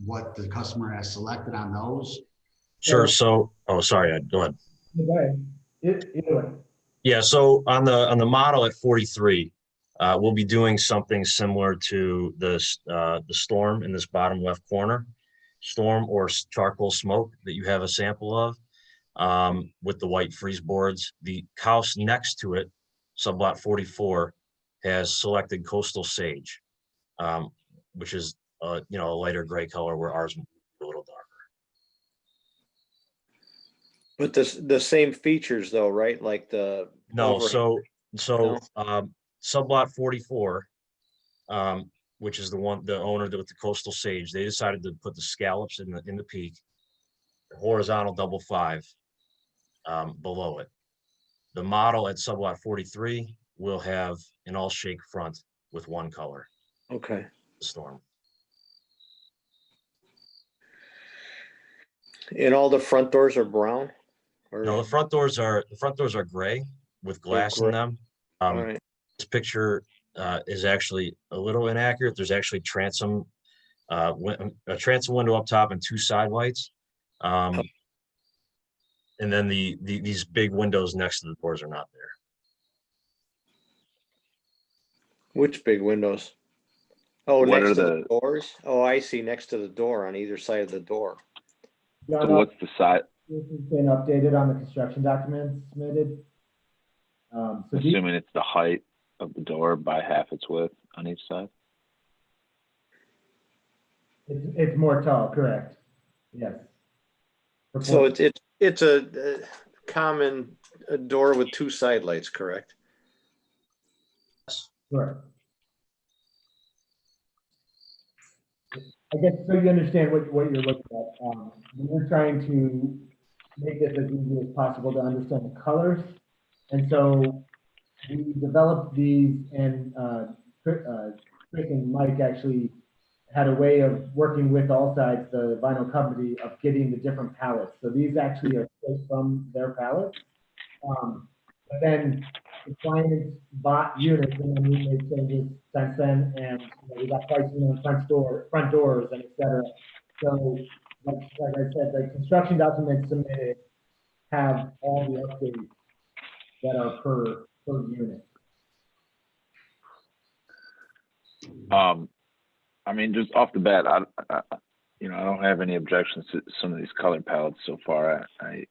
what the customer has selected on those? Sure. So, oh, sorry, go ahead. Go ahead. Either way. Yeah, so on the model at 43, we'll be doing something similar to the storm in this bottom left corner, storm or charcoal smoke that you have a sample of with the white freeze boards. The house next to it, sublot 44, has selected coastal sage, which is a lighter gray color where ours is a little darker. But the same features though, right? Like the no, overhang. Sublot 44, which is the owner with the coastal sage, they decided to put the scallops in the peak, the horizontal double 5 below it. The model at sublot 43 will have an all shake front with one color. Okay. The storm. And all the front doors are brown? No, the front doors are gray with glass in them. All right. This picture is actually a little inaccurate. There's actually transom, a transom window up top and 2 side lights. And then these big windows next to the doors are not there. Which big windows? Oh, What next are to the the- doors? Oh, I see, next to the door on either side of the door. John, So what's the size? this has been updated on the construction documents submitted. So these, Assuming it's the height of the door by half its width on each side. it's more tall, correct? Yes. So it's a common door with 2 side lights, correct? Correct. I guess so you understand what you're looking at. We're trying to make this as easy as possible to understand the colors. And so we developed these, and Chris and Mike actually had a way of working with All Sides, the vinyl company, of getting the different palettes. So these actually are straight from their palettes. But then the clients bought units and then we made changes since then, and we got pricing on front doors and et cetera. So like I said, the construction documents submitted have all the updates that are per unit. I mean, just off the bat, I don't have any objections to some of these color palettes so far. I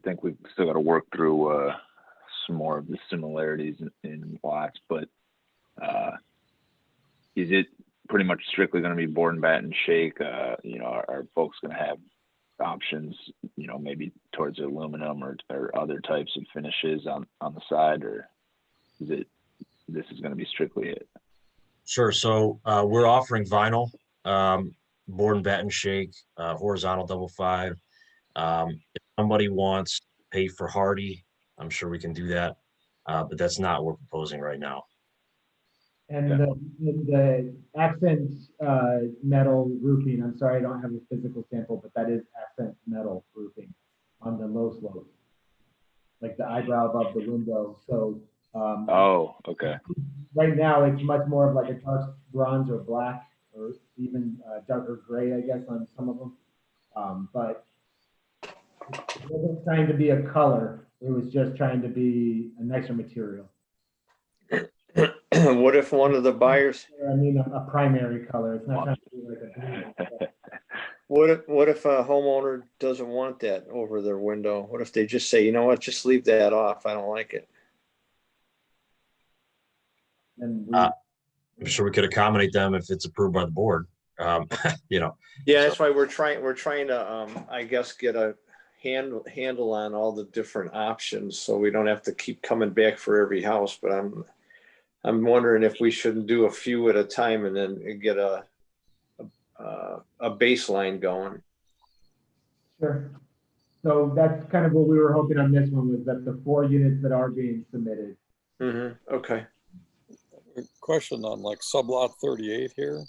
think we've still got to work through some more of the similarities in lots, but is it pretty much strictly going to be board and bat and shake? Are folks going to have options, maybe towards aluminum or other types of finishes on the side, or this is going to be strictly it? Sure. So we're offering vinyl, board and bat and shake, horizontal double 5. If somebody wants to pay for hardy, I'm sure we can do that, but that's not what we're proposing right now. And the accent metal roofing, I'm sorry, I don't have a physical sample, but that is accent metal roofing on the low slope, like the eyebrow above the window. So oh, okay. Right now, it's much more of like a dark bronze or black, or even darker gray, I guess, on some of them. But it wasn't trying to be a color. It was just trying to be a nicer material. What if one of the buyers, I mean, a primary color. It's not trying to be like a blue. what if a homeowner doesn't want that over their window? What if they just say, you know what, just leave that off, I don't like it? And I'm sure we could accommodate them if it's approved by the board. Yeah, that's why we're trying to, I guess, get a handle on all the different options, so we don't have to keep coming back for every house. But I'm wondering if we shouldn't do a few at a time and then get a baseline going. Sure. So that's kind of what we were hoping on this one, was that the 4 units that are being submitted. Okay. A question on like sublot 38 here.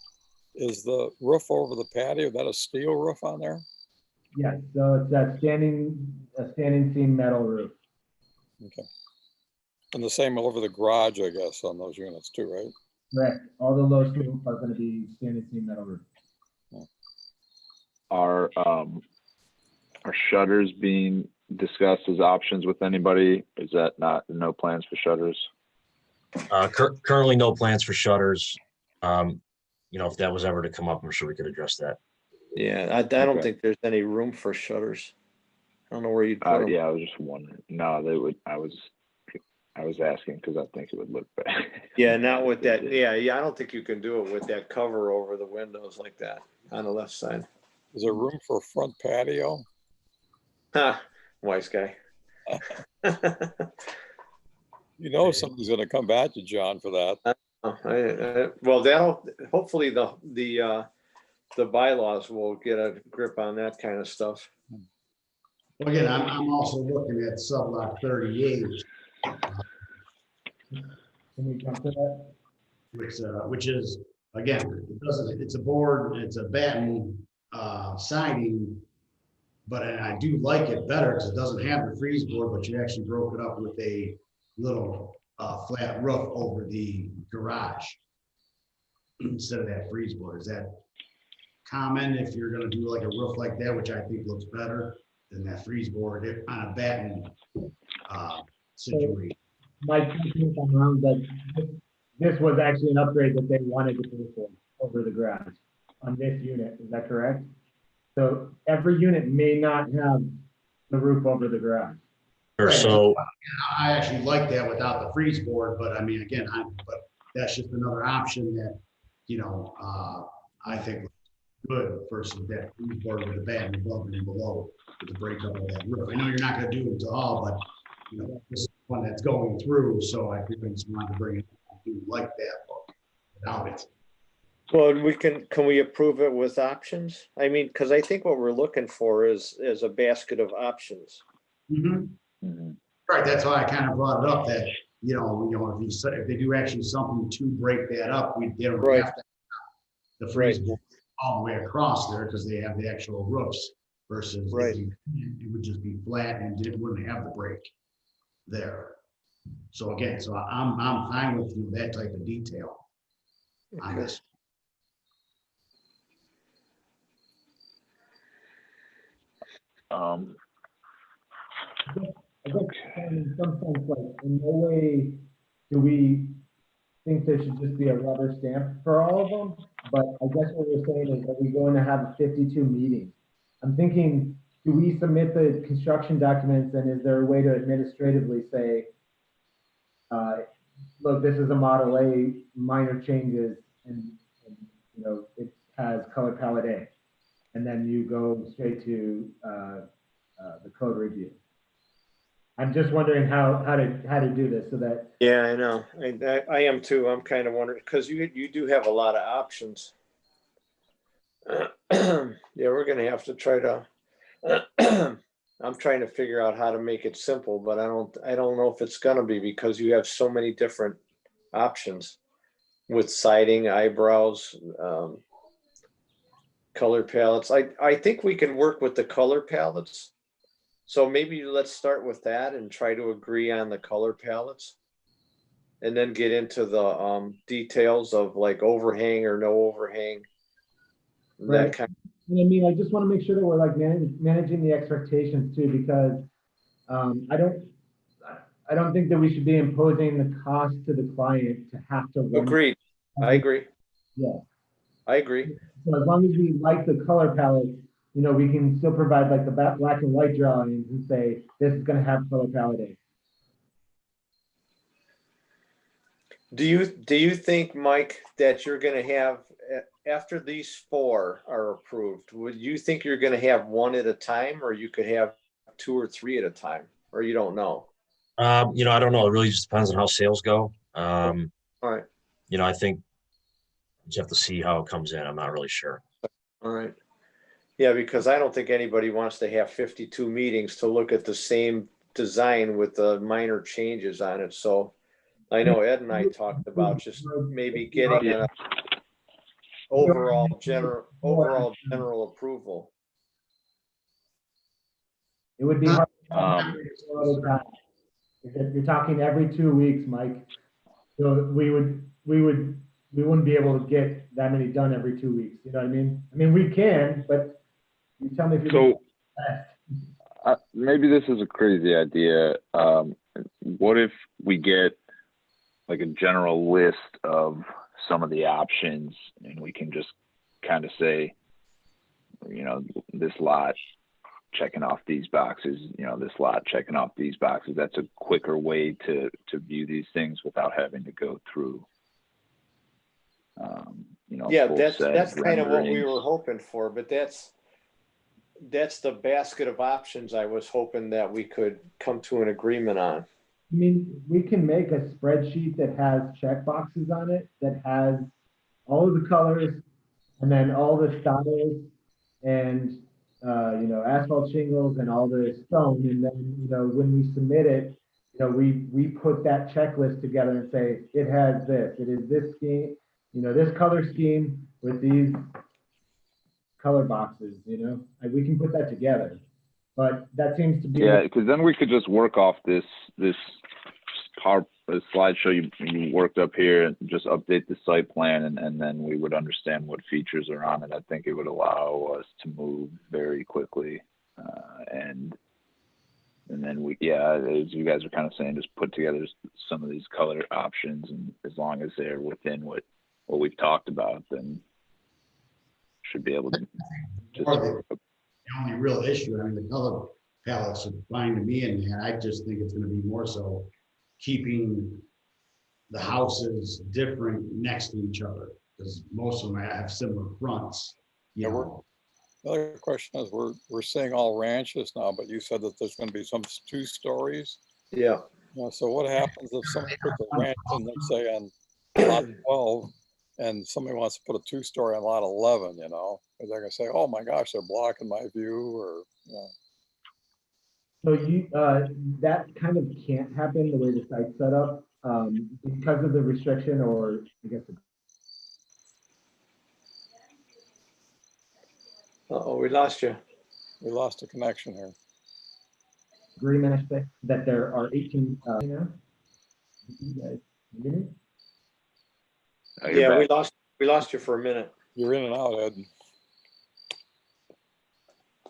Is the roof over the patio, that a steel roof on there? Yes, so it's that standing seam metal roof. Okay. And the same over the garage, I guess, on those units too, right? Correct. All the low slopes are going to be standing seam metal roof. Are shutters being discussed as options with anybody? Is that no plans for shutters? Currently no plans for shutters. If that was ever to come up, I'm sure we could address that. Yeah, I don't think there's any room for shutters. I don't know where you'd put them. Yeah, I was just wondering. No, they would. I was asking because I think it would look bad. Yeah, not with that. Yeah, I don't think you can do it with that cover over the windows like that on the left side. Is there room for a front patio? Ha, wise guy. Somebody's going to come back to John for that. Well, that'll hopefully the bylaws will get a grip on that kind of stuff. Well, again, I'm also looking at sublot 38. Can we jump to that? Which is, again, it's a board, it's a batten siding, but I do like it better because it doesn't have the freeze board, but you actually broke it up with a little flat roof over the garage instead of that freeze board. Is that common if you're going to do like a roof like that, which I think looks better than that freeze board on a batten situation? Mike, if I'm wrong, but this was actually an upgrade that they wanted to pay for over the garage on this unit. Is that correct? So every unit may not have the roof over the garage. Sure. So I actually like that without the freeze board, but I mean, again, but that's just another option that, I think good versus that freeze board with the batten above and below with the breakup of that roof. I know you're not going to do it to all, but this is one that's going through, so I think I just wanted to bring it. I do like that, but without it. Well, can we approve it with options? I mean, because I think what we're looking for is a basket of options. Right, that's why I kind of brought it up that, if they do actually something to break that up, they don't have to have the freeze board all the way across there because they have the actual roofs versus it would just be flat and it wouldn't have the break there. So again, I'm fine with that type of detail on this. I guess in some sense, like in no way do we think there should just be a rubber stamp for all of them, but I guess what we're saying is, are we going to have 52 meetings? I'm thinking, do we submit the construction documents, and is there a way to administratively say, look, this is a Model A, minor changes, and you know, it has color palette A, and then you go straight to the code review. I'm just wondering how to do this so that. Yeah, I know. I am too. I'm kind of wondering, because you do have a lot of options. Yeah, we're gonna have to try to. I'm trying to figure out how to make it simple, but I don't know if it's gonna be, because you have so many different options with siding, eyebrows, color palettes. I think we can work with the color palettes. So maybe let's start with that and try to agree on the color palettes. And then get into the details of like overhang or no overhang. Right. That kind of. I mean, I just want to make sure that we're like managing the expectations too, because I don't think that we should be imposing the cost to the client to have to. Agreed. I agree. Yeah. I agree. So as long as we like the color palette, you know, we can still provide like the black and white drawings and say, this is going to have color palette A. Do you think, Mike, that you're going to have, after these 4 are approved, would you think you're going to have 1 at a time, or you could have 2 or 3 at a time, or you don't know? You know, I don't know. It really just depends on how sales go. All right. You know, I think you have to see how it comes in. I'm not really sure. All right. Yeah, because I don't think anybody wants to have 52 meetings to look at the same design with the minor changes on it. So I know Ed and I talked about just maybe getting an overall general approval. It would be hard. You're talking every 2 weeks, Mike. So we wouldn't be able to get that many done every 2 weeks. You know what I mean? I mean, we can, but you tell me if you. So maybe this is a crazy idea. What if we get like a general list of some of the options, and we can just kind of say, you know, this lot checking off these boxes, you know, this lot checking off these boxes. That's a quicker way to view these things without having to go through, you know. Yeah, that's kind of what we were hoping for, but that's the basket of options I was hoping that we could come to an agreement on. I mean, we can make a spreadsheet that has check boxes on it, that has all of the colors and then all the styles and, you know, asphalt shingles and all the stone. And then, you know, when we submit it, you know, we put that checklist together and say, it has this, it is this scheme, you know, this color scheme with these color boxes, you know, and we can put that together. But that seems to be. Yeah, because then we could just work off this slideshow you worked up here and just update the site plan, and then we would understand what features are on it. I think it would allow us to move very quickly, and then we, yeah, as you guys are kind of saying, just put together some of these color options, and as long as they're within what we've talked about, then should be able to just. The only real issue, I mean, the color palettes are fine to me, and I just think it's going to be more so keeping the houses different next to each other, because most of them have similar fronts. You know. The other question is, we're seeing all ranches now, but you said that there's going to be some 2 stories. Yeah. So what happens if somebody puts a ranch in, let's say, on lot 12, and somebody wants to put a 2-story on lot 11, you know? Are they gonna say, oh my gosh, they're blocking my view, or, you know? So you, that kind of can't happen the way the site's set up, because of the restriction, or I guess. Uh-oh, we lost you. We lost a connection here. Agreement aspect that there are 18, you know? You guys hear me? Yeah, we lost you for a minute. You're in and out, Ed.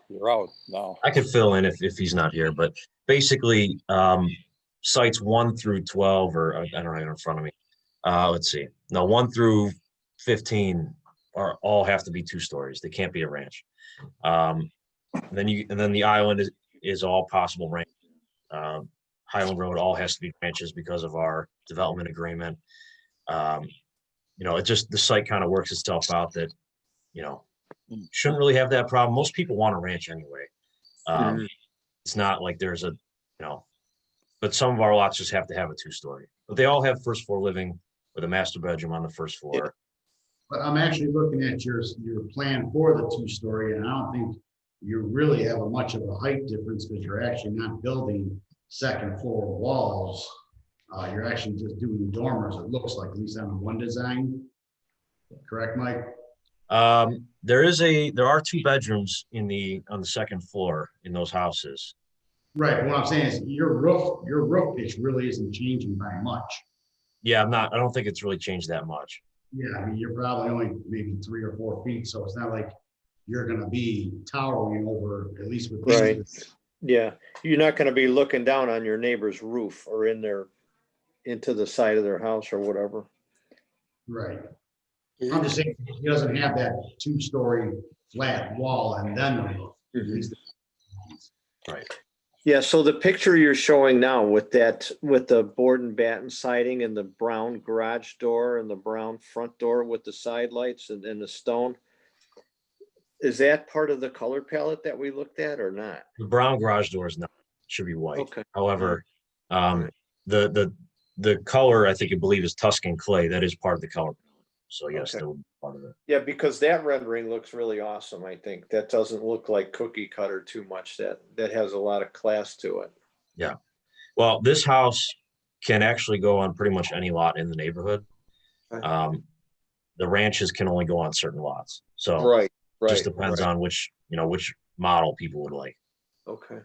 You're out now. I could fill in if he's not here, but basically sites 1 through 12, or I don't have it in front of me. Let's see. No, 1 through 15 are all have to be 2 stories. They can't be a ranch. And then the island is all possible ranch. Highland Road all has to be ranches because of our development agreement. It just, the site kind of works itself out that, shouldn't really have that problem. Most people want a ranch anyway. It's not like there's but some of our lots just have to have a 2-story, but they all have first floor living with a master bedroom on the first floor. But I'm actually looking at your plan for the 2-story, and I don't think you really have much of a height difference because you're actually not building second floor walls. You're actually just doing dormers, it looks like, at least on one design. Correct, Mike? There are 2 bedrooms on the second floor in those houses. Right, but what I'm saying is your roof pitch really isn't changing by much. Yeah, I don't think it's really changed that much. Yeah, I mean, you're probably only maybe 3 or 4 feet, so it's not like you're gonna be towering over, at least with this. Right. Yeah, you're not gonna be looking down on your neighbor's roof or into the side of their house or whatever. Right. I'm just saying, he doesn't have that 2-story flat wall and then the roof. Right. Yeah, so the picture you're showing now with the board and batten siding and the brown garage door and the brown front door with the side lights and the stone, is that part of the color palette that we looked at or not? The brown garage doors should be white. Okay. However, the color I believe is Tuscan clay. That is part of the color. So yes, Okay. that would be part of it. Yeah, because that rendering looks really awesome, I think. That doesn't look like cookie cutter too much. That has a lot of class to it. Yeah. Well, this house can actually go on pretty much any lot in the neighborhood. Okay. The ranches can only go on certain lots. So Right. it just depends on which model people would like. Okay.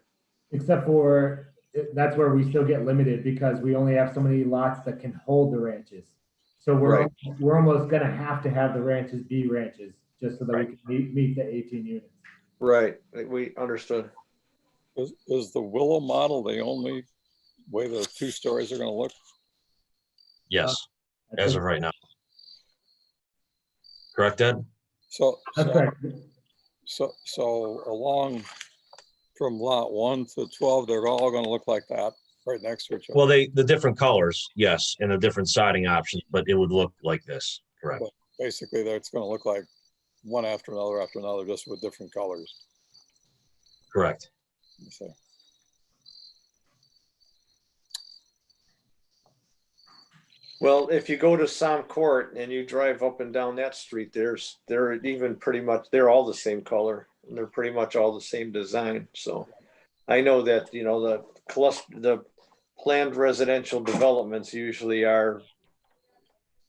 Except for, that's where we still get limited because we only have so many lots that can hold the ranches. So Right. we're almost gonna have to have the ranches be ranches, just so that we can meet the 18 units. Right. We understood. Is the Willow model the only way the 2 stories are gonna look? Yes, as of right now. Correct, Ed? That's correct. So along from lot 1 to 12, they're all gonna look like that, right next to each other. Well, the different colors, yes, and the different siding options, but it would look like this, correct? But basically, it's gonna look like one after another, just with different colors. Correct. So, Well, if you go to Som Court and you drive up and down that street, they're all the same color and they're pretty much all the same design. So I know that, the planned residential developments usually are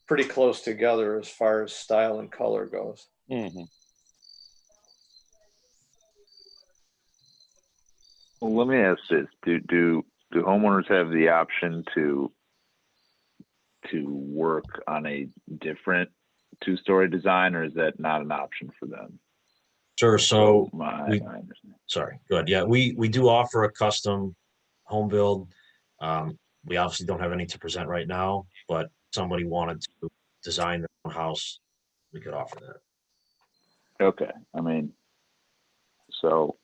pretty close together as far as style and color goes. mhm. Well, let me ask this: Do homeowners have the option to work on a different 2-story design, or is that not an option for them? Sure. So I we- understand. sorry, good. Yeah, we do offer a custom home build. We obviously don't have any to present right now, but if somebody wanted to design their own house, we could offer that. Okay, I mean, so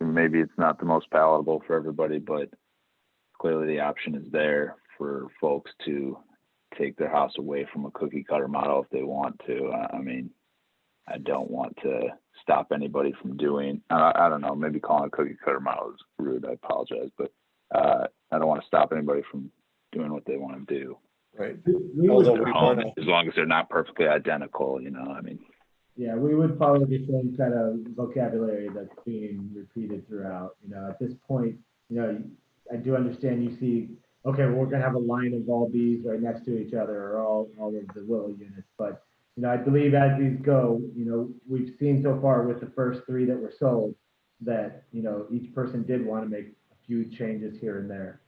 maybe it's not the most palatable for everybody, but clearly the option is there for folks to take their house away from a cookie cutter model if they want to. I mean, I don't want to stop anybody from doing, I don't know, maybe calling a cookie cutter model is rude, I apologize, but I don't want to stop anybody from doing what they want to do. Right. Although Their home, as long as they're not perfectly identical, I mean. Yeah, we would follow the same kind of vocabulary that's being repeated throughout. At this point, I do understand you see, okay, well, we're gonna have a line of all these right next to each other, or all of the Willow units. But, I believe as these go, we've seen so far with the first 3 that were sold that, each person did want to make a few changes here and there.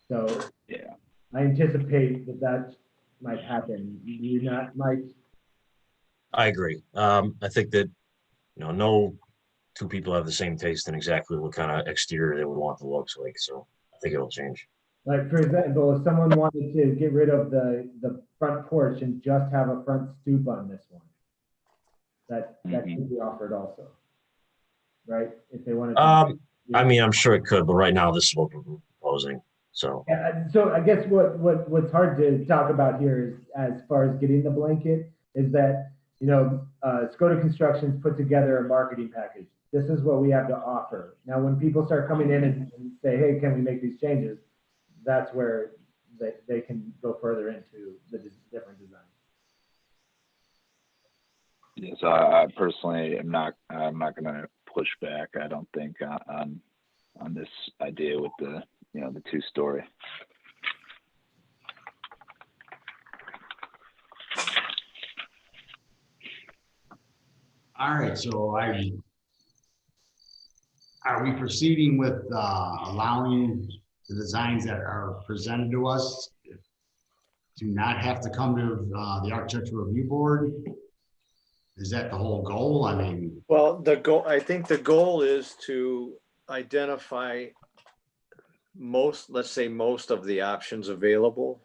So yeah, I anticipate that might happen. You not, Mike? I agree. I think that, no 2 people have the same taste in exactly what kind of exterior they would want the looks like. So I think it'll change. Like, for example, if someone wanted to get rid of the front porch and just have a front stoop on this one, that could be offered also, right? If they wanted to. I mean, I'm sure it could, but right now this is what we're proposing. So Yeah, so I guess what's hard to talk about here is, as far as getting the blanket, is that, you know, Skoda Construction's put together a marketing package. This is what we have to offer. Now, when people start coming in and say, hey, can we make these changes? That's where they can go further into the different designs. Yes, I personally am not. I'm not going to push back. I don't think on this idea with the the 2-story. All right, so are we proceeding with allowing the designs that are presented to us to not have to come to the Architectural Review Board? Is that the whole goal? I mean, Well, I think the goal is to identify let's say most of the options available,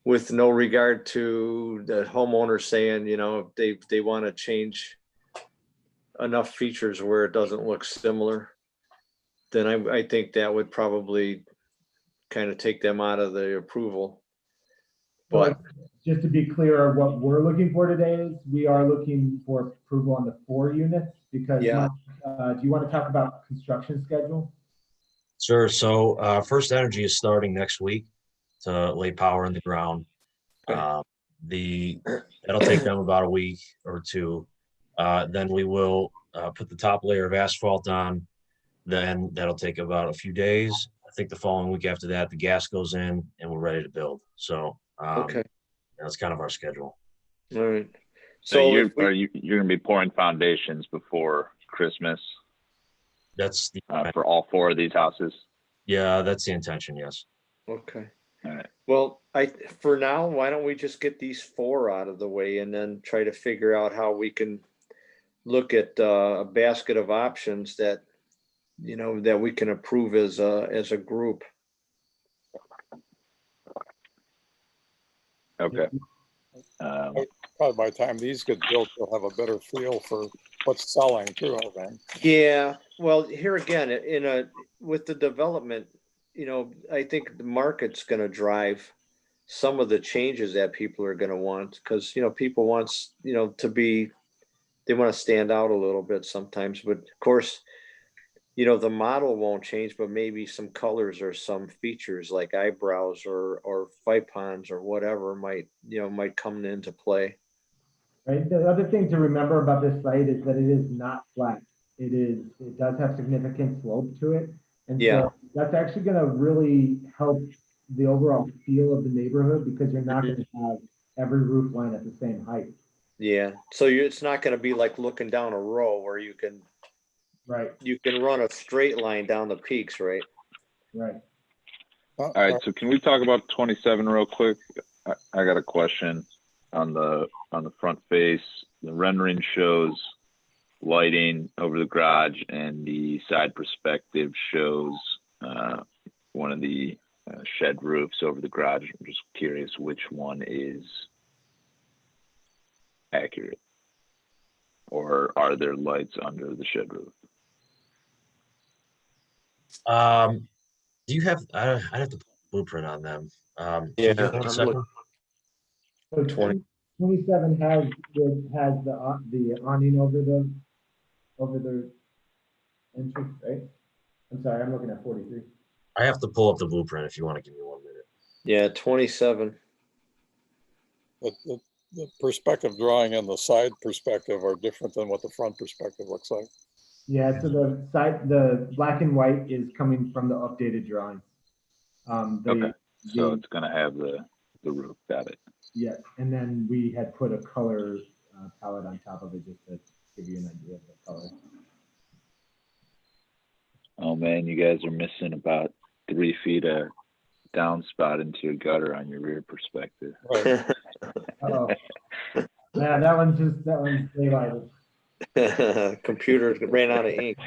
with no regard to the homeowner saying, if they want to change enough features where it doesn't look similar, then I think that would probably kind of take them out of the approval. But just to be clear, what we're looking for today is we are looking for approval on the 4 units, because Yeah. do you want to talk about construction schedule? sure. So First Energy is starting next week to lay power in the ground. Okay. That'll take them about a week or two. Then we will put the top layer of asphalt on. Then that'll take about a few days. I think the following week after that, the gas goes in and we're ready to build. So okay, that's kind of our schedule. all right. So So you're going to be pouring foundations before Christmas That's the for all 4 of these houses? Yeah, that's the intention. Yes. okay. All right. Well, for now, why don't we just get these 4 out of the way and then try to figure out how we can look at a basket of options that that we can approve as a group. Okay. Probably by the time these get built, you'll have a better feel for what's selling too, I think. Yeah. Well, here again, with the development, I think the market's going to drive some of the changes that people are going to want, because people want they want to stand out a little bit sometimes. But of course, the model won't change, but maybe some colors or some features like eyebrows or fipons or whatever might come into play. Right. The other thing to remember about this site is that it is not flat. It does have significant slope to it. And Yeah. so that's actually going to really help the overall feel of the neighborhood, because you're not going to have every roof line at the same height. Yeah. So it's not going to be like looking down a row where you can run a straight line down the peaks, right? Right. All right. So can we talk about 27 real quick? I got a question on the front face. The rendering shows lighting over the garage, and the side perspective shows one of the shed roofs over the garage. I'm just curious which one is accurate, or are there lights under the shed roof? Do you have? I'd have to put a blueprint on them. Yeah, can you hold a second? So 27 has the awning over the entrance, right? I'm sorry, I'm looking at 43. I have to pull up the blueprint if you want to give me 1 minute. Yeah, 27. The perspective drawing and the side perspective are different than what the front perspective looks like. Yeah, so the black and white is coming from the updated drawing. Okay, so it's going to have the roof. Got it. Yeah, and then we had put a color palette on top of it just to give you an idea of the color. Oh man, you guys are missing about 3 feet of downspout into your gutter on your rear perspective. Right. Oh, yeah, that one's daylighted. Computer ran out of ink.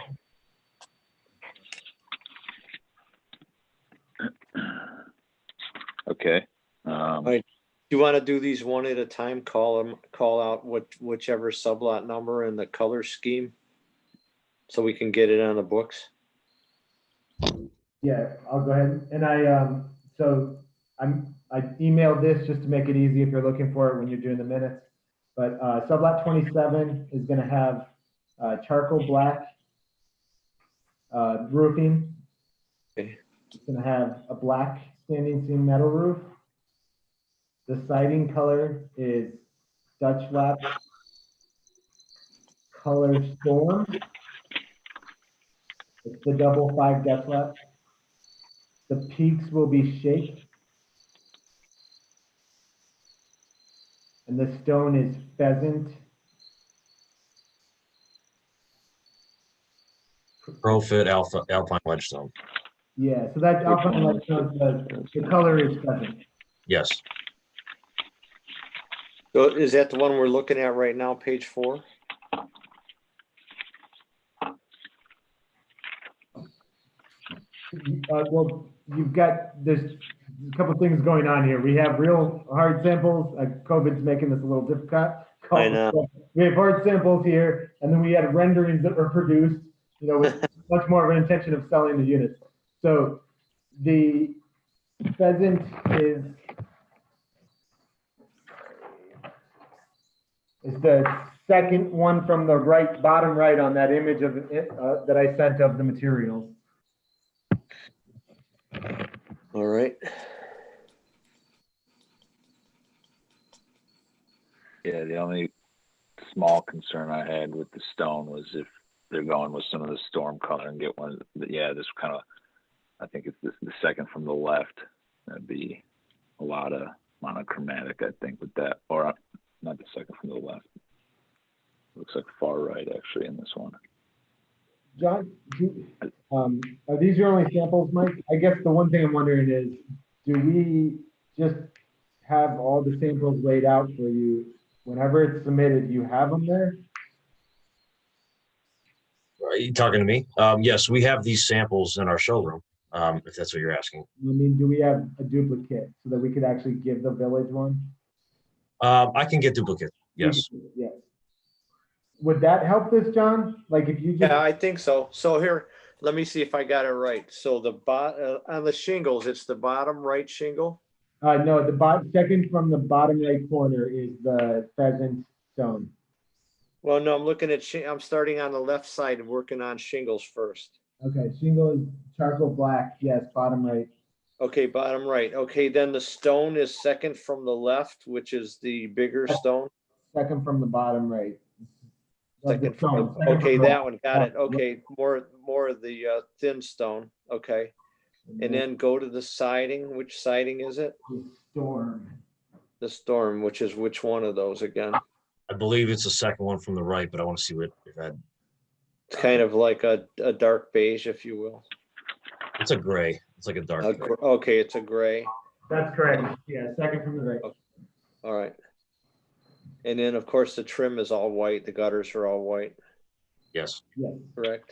Okay. right. Do you want to do these one at a time? Call out whichever sublot number and the color scheme, so we can get it on the books. Yeah, I'll go ahead. And I emailed this just to make it easy if you're looking for it when you're doing the minutes. But sublot 27 is going to have charcoal black roofing. Okay. It's going to have a black standing seam metal roof. The siding color is Dutch lap color storm. It's the double 5 Dutch lap. The peaks will be shaped. And the stone is pheasant. Profit Alpine Ledgestone. Yeah, so that Alpine Ledgestone, the color is pheasant. Yes. So is that the one we're looking at right now, page 4? Well, there's a couple things going on here. We have real hard samples. COVID's making this a little difficult. I know. We have hard samples here, and then we had renderings that were produced, with much more of an intention of selling the units. So the pheasant is the second one from the right, bottom right on that image of it that I sent of the materials. All right. Yeah, the only small concern I had with the stone was if they're going with some of the storm color and get one. Yeah, this kind of, I think it's the second from the left. That'd be a lot of monochromatic, I think, with that. Or not the second from the left. Looks like far right, actually, in this one. John, are these your only samples, Mike? I guess the one thing I'm wondering is, do we just have all the samples laid out for you? Whenever it's submitted, you have them there? Are you talking to me? Yes, we have these samples in our showroom, if that's what you're asking. I mean, do we have a duplicate so that we could actually give the village one? I can get duplicate, yes. Yes. Would that help this, John? Like if you just. Yeah, I think so. So here, let me see if I got it right. So on the shingles, it's the bottom right shingle. No, the second from the bottom right corner is the pheasant stone. Well, no, I'm looking at, I'm starting on the left side and working on shingles first. Okay, shingle is charcoal black. Yes, bottom right. Okay, bottom right. Okay, then the stone is second from the left, which is the bigger stone. Second from the bottom right. Second from, okay, that one, got it. Okay, more of the thin stone. Okay. And then go to the siding. Which siding is it? The storm. The storm, which is which one of those again? I believe it's the second one from the right, but I want to see what if that. It's kind of like a dark beige, if you will. It's a gray. It's like a dark gray. Okay, it's a gray. That's correct. Yeah, second from the right. All right. And then, of course, the trim is all white. The gutters are all white. Yes. Yes. Correct.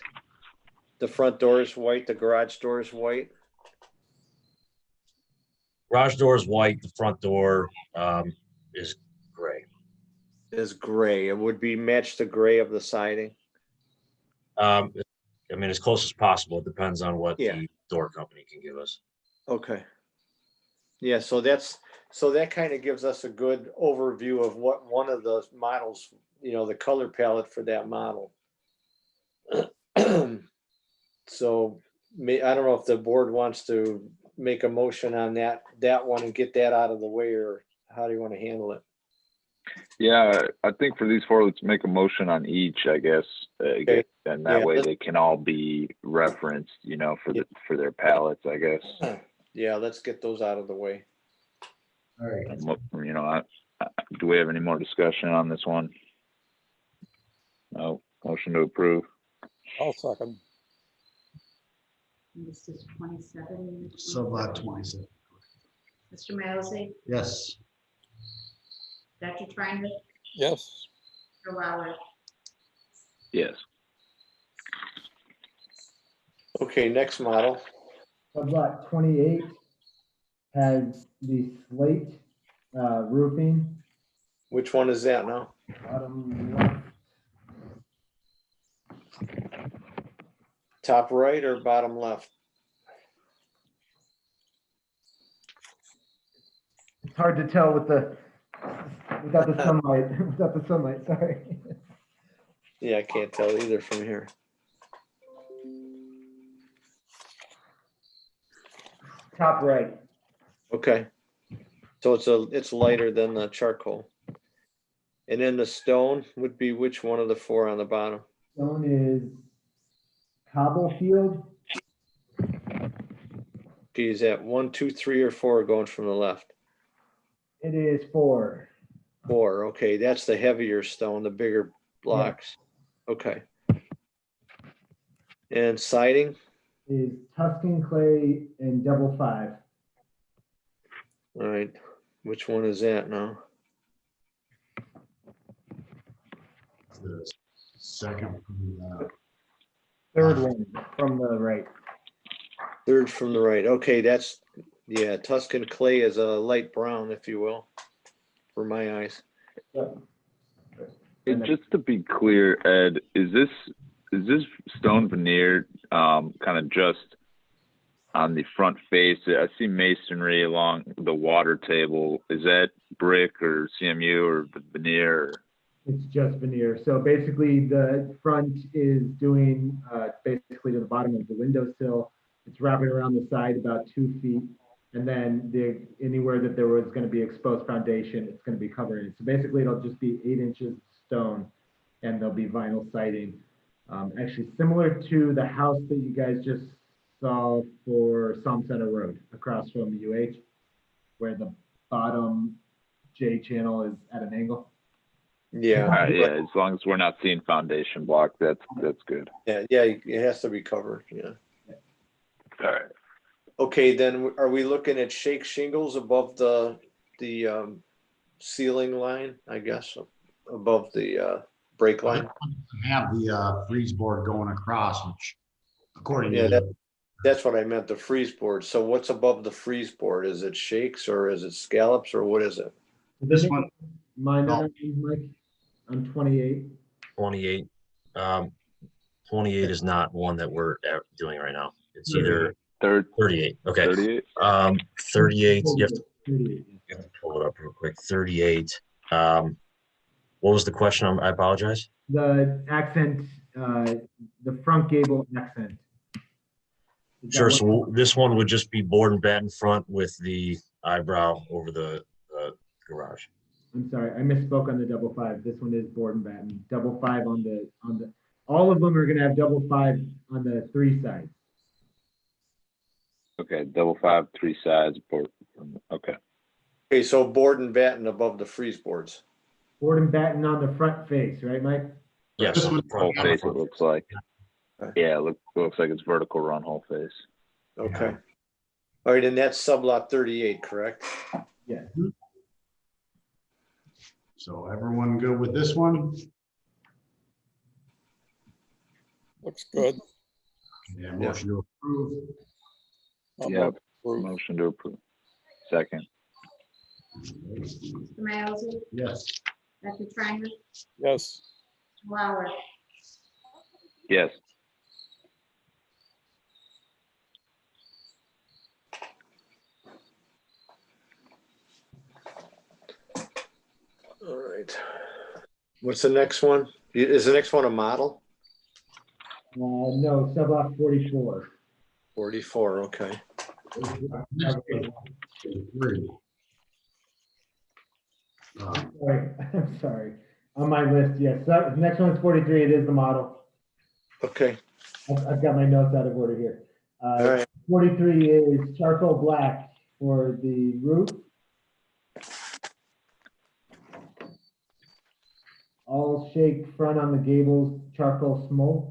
The front door is white. The garage door is white. Garage door is white. The front door is gray. Is gray. It would be matched the gray of the siding. I mean, as close as possible. It depends on what Yeah. the door company can give us. Okay. Yeah, so that kind of gives us a good overview of what one of the models, the color palette for that model. So I don't know if the board wants to make a motion on that one and get that out of the way, or how do you want to handle it? Yeah, I think for these 4, let's make a motion on each, I guess. Okay. And that Yeah, way they can all be referenced, for their palettes, I guess. Yeah, let's get those out of the way. All right. Do we have any more discussion on this one? No. Motion to approve. I'll second. This is 27. Sublot 27. Mr. Mailsi, Yes. Dr. Trinder, Yes. Mr. Lauer. Yes. Okay, next model. Sublot 28 has the slate roofing, Which one is that now? bottom left. Top right or bottom left? It's hard to tell with the, without the sunlight, without the sunlight, sorry. Yeah, I can't tell either from here. Top right. Okay. So it's lighter than the charcoal. And then the stone would be which one of the four on the bottom? Stone is cobble field. Okay, is that 1, 2, 3, or 4 going from the left? It is 4. 4, okay, that's the heavier stone, the bigger blocks. Okay. And siding? Is Tuscan clay and double 5. All right, which one is that now? The second from the Third one from the right. Third from the right, okay, that's, yeah, Tuscan clay is a light brown, if you will, for my eyes. And just to be clear, Ed, is this stone veneer kind of just on the front face? I see masonry along the water table. Is that brick or CMU or veneer? It's just veneer. So basically the front is doing basically to the bottom of the windowsill. It's wrapping around the side about 2 feet. And then anywhere that there was going to be exposed foundation, it's going to be covering it. So basically it'll just be 8 inches of stone and there'll be vinyl siding. Actually similar to the house that you guys just saw for Psalm Center Road across from UH, where the bottom J channel is at an angle. Yeah. Yeah, as long as we're not seeing foundation block, that's good. Yeah, it has to be covered, yeah. All right. Okay, then are we looking at shake shingles above the ceiling line, I guess, above the break line? have the freeze board going across, which according Yeah, to that's what I meant, the freeze board. So what's above the freeze board? Is it shakes or is it scallops or what is it? this one, Mine, No. Mike, I'm 28. 28. 28 is not one that we're doing right now. It's either 38. Okay. 38. 38. You have to 38. pull it up real quick. 38. What was the question? I apologize. The accent, the front gable accent. Is that Sure. what- So this one would just be board and batten front with the eyebrow over the garage. I'm sorry, I misspoke on the double 5. This one is board and batten. Double 5 on the, all of them are gonna have double 5 on the 3 sides. Okay, double 5, 3 sides. Okay. Okay, so board and batten above the freeze boards. Board and batten on the front face, right, Mike? Yes. This one- Whole face, it front. looks like. Okay. Yeah, looks like it's vertical run whole face. Okay. All right, and that's sublot 38, correct? Yeah. so everyone good with this one? Looks good. Yeah, motion to approve. I'm Yep. approved. Motion to approve. Second. Mr. Milesy, Yes. Dr. Schreiner, Yes, Lauer, Yes. All right. What's the next one? Is the next one a model? No, sublot 44. 44, okay. Three. Sorry, I'm sorry. On my list, yes. So, the next one's 43. It is the model. Okay, I've got my notes out of order here. all right. 43 is charcoal black for the roof. All shake front on the gables, charcoal smoke.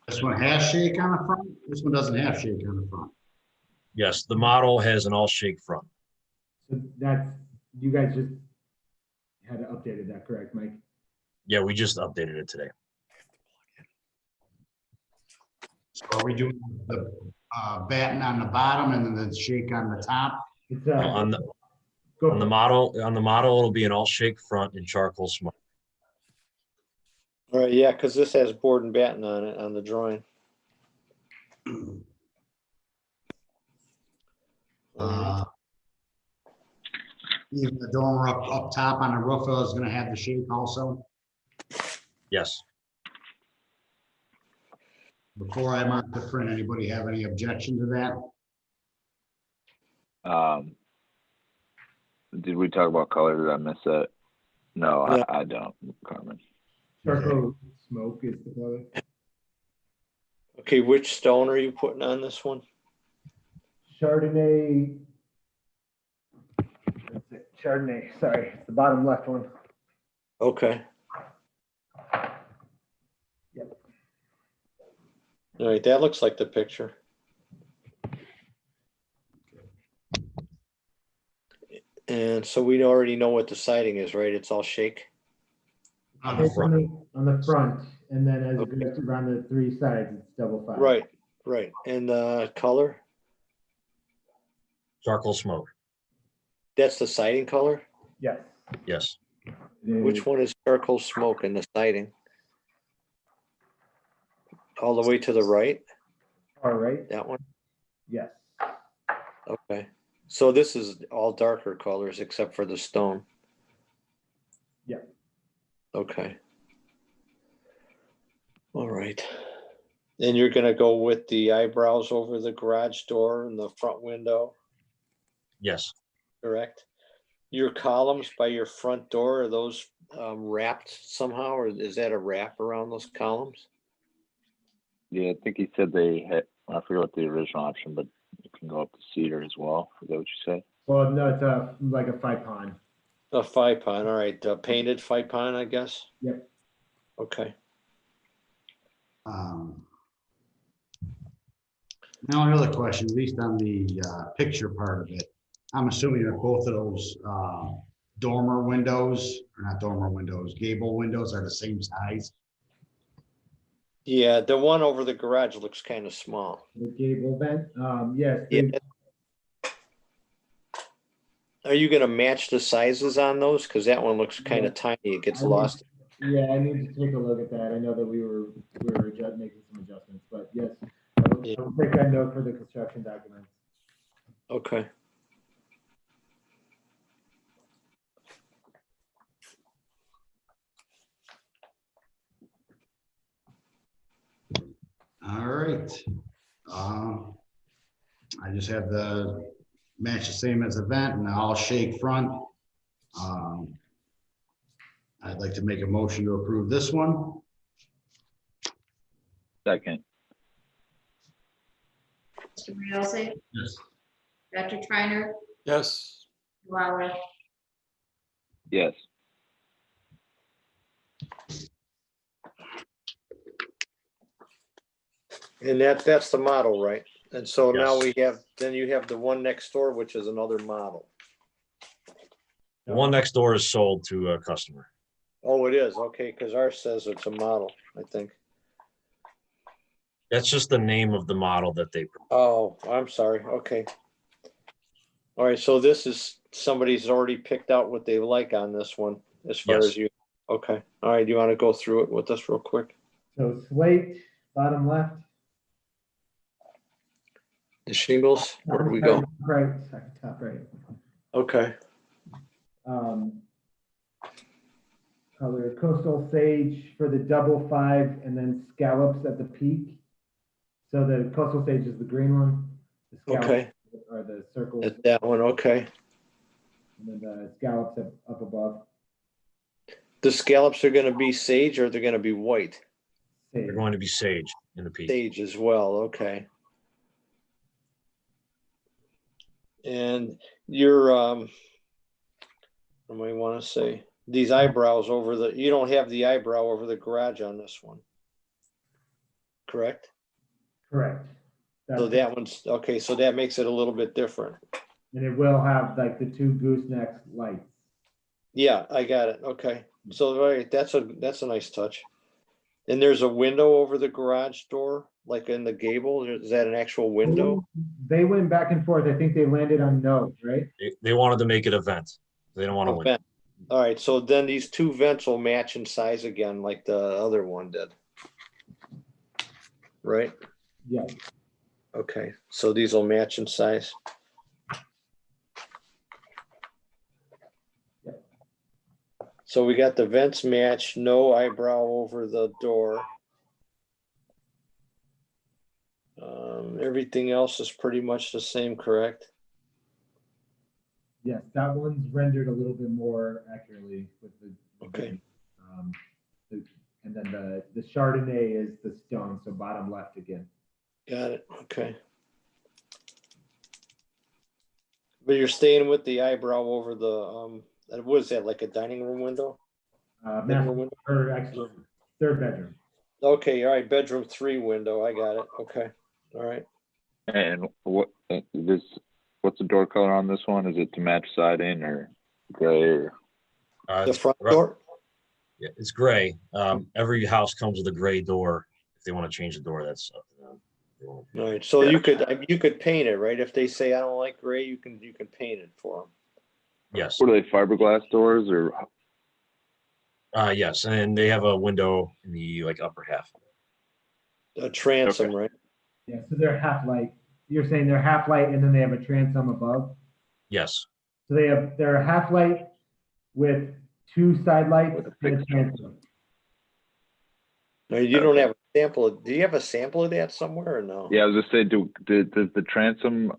This one has shake on the front. This one doesn't have shake on the front. Yes, the model has an all shake front. So that's, you guys just had updated that, correct, Mike? Yeah, we just updated it today. So are we doing the batten on the bottom and then the shake on the top. It's, On go the for it. model, it'll be an all shake front and charcoal smoke. All right, yeah, because this has board and batten on it on the drawing. Even the dormer up top on the roof is gonna have the shake also. Yes. Before I mark the print, anybody have any objection to that? Did we talk about color? Did I miss that? No, No. I don't, Carmen. Charcoal smoke is the color. Okay, which stone are you putting on this one? Chardonnay. That's it, Chardonnay, sorry, it's the bottom left one. Okay. Yep. All right, that looks like the picture. And so we already know what the siding is, right? It's all shake? On the It's front. on the front, and then as it goes around the three sides, it's double fine. Right, right. And color? Charcoal smoke. That's the siding color? Yes. Yes. Which one is charcoal smoke in the siding? All the way to the right? All right, That one? yes. Okay. So this is all darker colors except for the stone? Yeah. Okay. All right. And you're gonna go with the eyebrows over the garage door and the front window, Yes. correct? Your columns by your front door, are those wrapped somehow, or is that a wrap around those columns? Yeah, I think he said they had, I forget what the original option, but you can go up to cedar as well. Is that what you said? Well, no, it's like a 5-pon. A 5-pon, all right, painted 5-pon, I guess? Yep. Okay. Now another question, at least on the picture part of it, I'm assuming that both of those dormer windows, or not dormer windows, gable windows are the same size. Yeah, the one over the garage looks kind of small. The gable vent, yes. Yeah. they- Are you gonna match the sizes on those? Cause that one looks kind Yeah. of tiny, it gets I need- lost. Yeah, I need to take a look at that. I know that we were making some adjustments, but yes, I will take that note for the construction documents. Okay. All right. I just have the match the same as the vent and all shake front. I'd like to make a motion to approve this one. Second, Mr. Rialzi, Yes. Dr. Triiner, Yes. Lauer. yes. And that's the model, right? And so now Yes. then you have the one next door, which is another model. The one next door is sold to a customer. Oh, it is, okay, because ours says it's a model, I think. That's just the name of the model that they. Oh, I'm sorry, okay. All right, so this is, somebody's already picked out what they like on this one, as far Yes. as you, okay. All right, do you want to go through it with us real quick? So slate, bottom left. The shingles, where do we go? Right, second top right. Okay, Color coastal sage for the double 5 and then scallops at the peak. So the coastal sage is the green one. The scallops okay, are the circles, that's that one, okay. and then the scallops up above. The scallops are gonna be sage or they're gonna be white? Sage. They're going to be sage in the peak. Sage as well, okay. And your, what do I want to say? These eyebrows over the, you don't have the eyebrow over the garage on this one. Correct? Correct. So that one's, okay, so that makes it a little bit different. And it will have like the 2 gooseneck lights. Yeah, I got it, okay. So, all right, that's a nice touch. And there's a window over the garage door like in the gable? Is that an actual window? They went back and forth. I think they landed on no, right? They wanted to make it a vent. They don't want to A win. vent. All right, so then these two vents will match in size again like the other one did. Right? Yeah. Okay, so these will match in size. So we got the vents match, no eyebrow over the door. Everything else is pretty much the same, correct? Yes, that one's rendered a little bit more accurately with the. Okay. And then the Chardonnay is the stone, so bottom left again. Got it, okay. But you're staying with the eyebrow over the, what is that, like a dining room window? Living room window? Or actually, third bedroom. Okay, all right, bedroom 3 window, I got it, okay, all right. And what's the door color on this one? Is it to match siding or gray or? The It's front gray. door? Yeah, it's gray. Every house comes with a gray door. If they want to change the door, that's up to them. All right, so you could paint it, right? If they say, I don't like gray, you can paint it for them. Yes. What are they, fiberglass doors or? Yes, and they have a window in the like upper half. A transom, right? Yeah, so they're half light. You're saying they're half light and then they have a transom above? Yes. So they're half light with 2 side lights and a transom. No, you don't have a sample. Do you have a sample of that somewhere or no? Yeah, I was just saying, does the transom,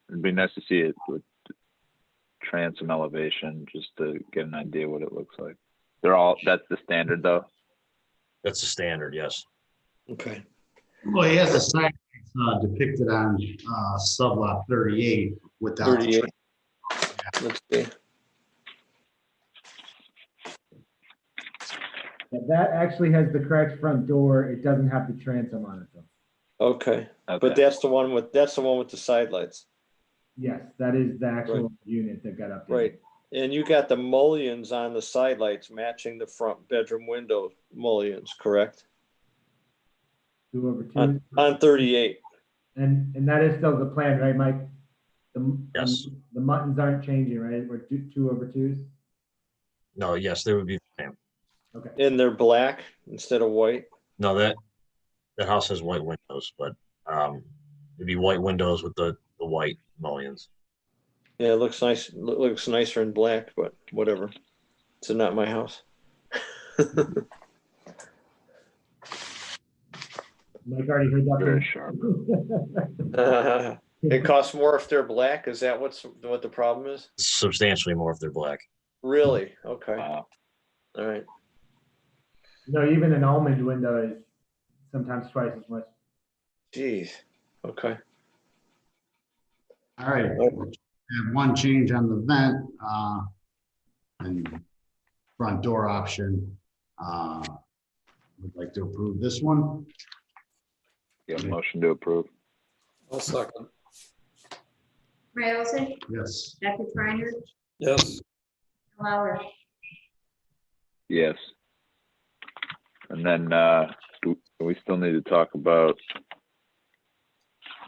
it'd be nice to see it with transom elevation, just to get an idea what it looks like. That's the standard though? That's the standard, yes. Okay. Well, he has a sign depicted on sublot 38 without. 38. Let's see. Yeah, that actually has the correct front door. It doesn't have the transom on it though. Okay, but that's the one with the side lights. Yes, that is the actual unit that got updated. Right, and you got the mullions on the side lights matching the front bedroom window mullions, correct? 2/2. On 38. And that is still the plan, right, Mike? Yes. The muttons aren't changing, right? We're 2/2s? No, yes, they would be the same. Okay. And they're black instead of white? No, that house has white windows, but it'd be white windows with the white mullions. Yeah, it looks nice. Looks nicer in black, but whatever. It's not my house. Mike already heard that. Very sharp. It costs more if they're black. Is that what the problem is? Substantially more if they're black. Really? Okay. Wow. All right. No, even an almond window is sometimes twice as much. Jeez. Okay. All right. Have one change on the vent and front door option. Would like to approve this one. Yeah, motion to approve. I'll second. Ray Olson, Yes. Becky Triner, Yes. Lauer. Yes. And then, do we still need to talk about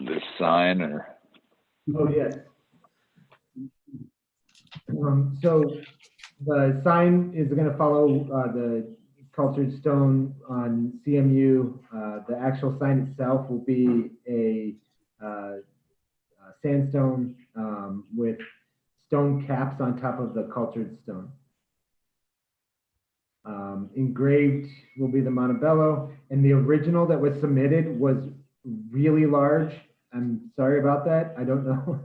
this sign or? Oh, yes. So the sign is going to follow the cultured stone on CMU. The actual sign itself will be a sandstone with stone caps on top of the cultured stone. Engraved will be the Montebello, and the original that was submitted was really large. I'm sorry about that. I don't know.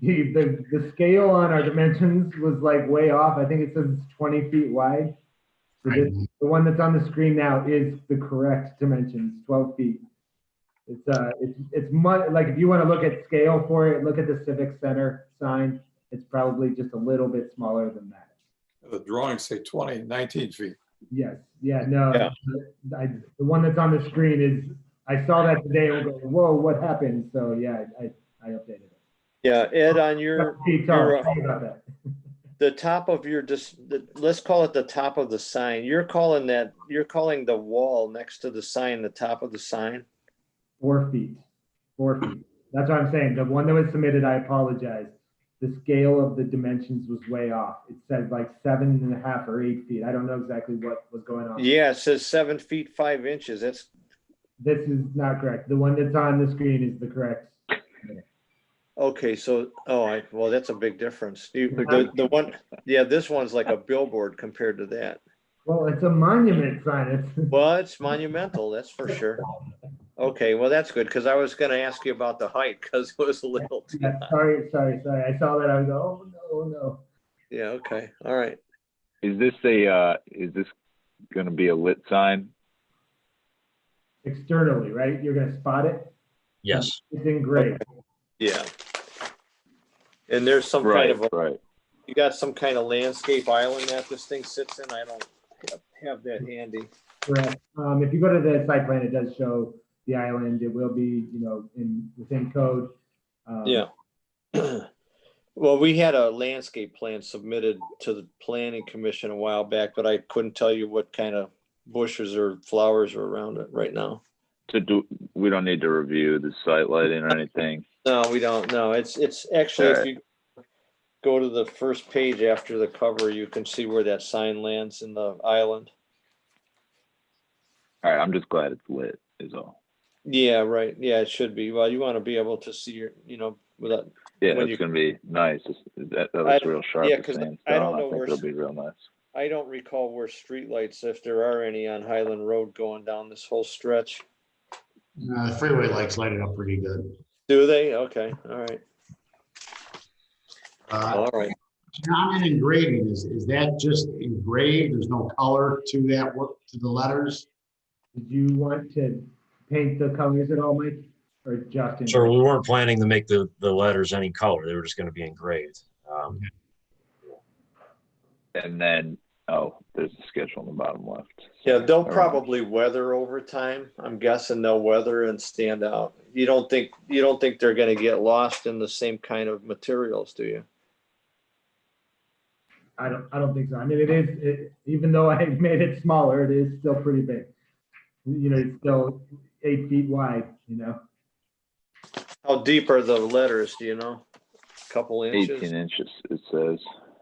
The scale on our dimensions was like way off. I think it says it's 20 feet wide. So the one that's on the screen now is the correct dimensions, 12 feet. It's much like if you want to look at scale for it, look at the Civic Center sign. It's probably just a little bit smaller than that. The drawings say 19 feet. Yes. Yeah. No. Yeah. The one that's on the screen is. I saw that today and go, whoa, what happened? So yeah, I updated it. Yeah, Ed, on your Sorry about that. the top of your, let's call it the top of the sign. You're calling the wall next to the sign, the top of the sign? 4 feet, 4 feet. That's what I'm saying. The one that was submitted, I apologize. The scale of the dimensions was way off. It said like 7.5 or 8 feet. I don't know exactly what was going on. Yeah, it says 7 feet 5 inches. This is not correct. The one that's on the screen is the correct. Okay, so, well, that's a big difference. The one, yeah, this one's like a billboard compared to that. Well, it's a monument sign. Well, it's monumental, that's for sure. Okay, well, that's good, because I was gonna ask you about the height, because it was a little too Yeah, high. sorry. I saw that. I was oh no. Yeah, okay, all right. Is this gonna be a lit sign? Externally, right? You're gonna spot it? Yes. It's in gray. Yeah. And there's some kind of, Right. you got some kind of landscape island that this thing sits in? I don't have that handy. Correct. If you go to the site plan, it does show the island. It will be, within code. Yeah. Well, we had a landscape plan submitted to the planning commission a while back, but I couldn't tell you what kind of bushes or flowers are around it right now. We don't need to review the site lighting or anything. No, we don't. No, it's actually, if you go to the first page after the cover, you can see where that sign lands in the island. All right, I'm just glad it's lit is all. Yeah, right. Yeah, it should be. Well, you want to be able to see your, without. Yeah, when it's gonna be nice. That looks real sharp. Yeah, the 'cause sandstone. I don't know think where it'll be real nice. I don't recall where streetlights, if there are any, on Highland Road going down this whole stretch. The freeway lights light it up pretty good. Do they? Okay, all right. All right. Comment engraving, is that just engraved? There's no color to that work, to the letters? Did you want to paint the colors at all, Mike? Or just So we weren't planning to make the letters any color. They were just going to be engraved. And then, there's a schedule on the bottom left. Yeah, they'll probably weather over time. I'm guessing they'll weather and stand out. You don't think they're gonna get lost in the same kind of materials, do you? I don't think so. I mean, even though I made it smaller, it is still pretty big. It's still 8 feet wide, How deep are the letters, do you know? A couple inches? 18 inches, it says.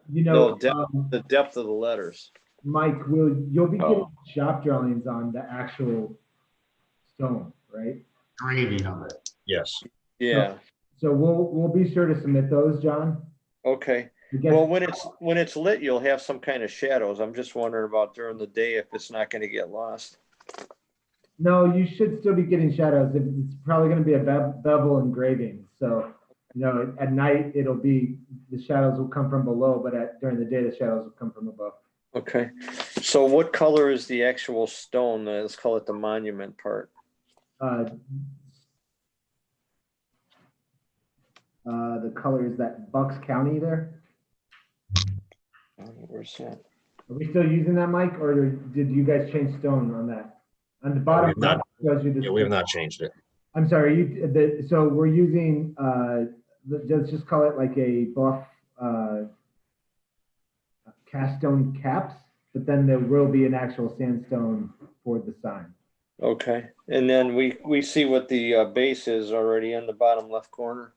No, the depth of the letters. Mike, you'll be getting shop drawings on the actual stone, right? Engraving of it. Yes. Yeah. So we'll be sure to submit those, John. Okay. Well, when it's lit, you'll have some kind of shadows. I'm just wondering about during the day if it's not going to get lost. No, you should still be getting shadows. It's probably going to be a bevel engraving. So, at night the shadows will come from below, but during the day the shadows will come from above. Okay. So what color is the actual stone? Let's call it the monument part. The color is that Bucks County there. Where's that? Are we still using that, Mike, or did you guys change stone on that? On the bottom, we have not changed it. I'm sorry. So we're using. Let's just call it like a buff cast stone caps, but then there will be an actual sandstone for the sign. Okay, and then we see what the base is already in the bottom left corner.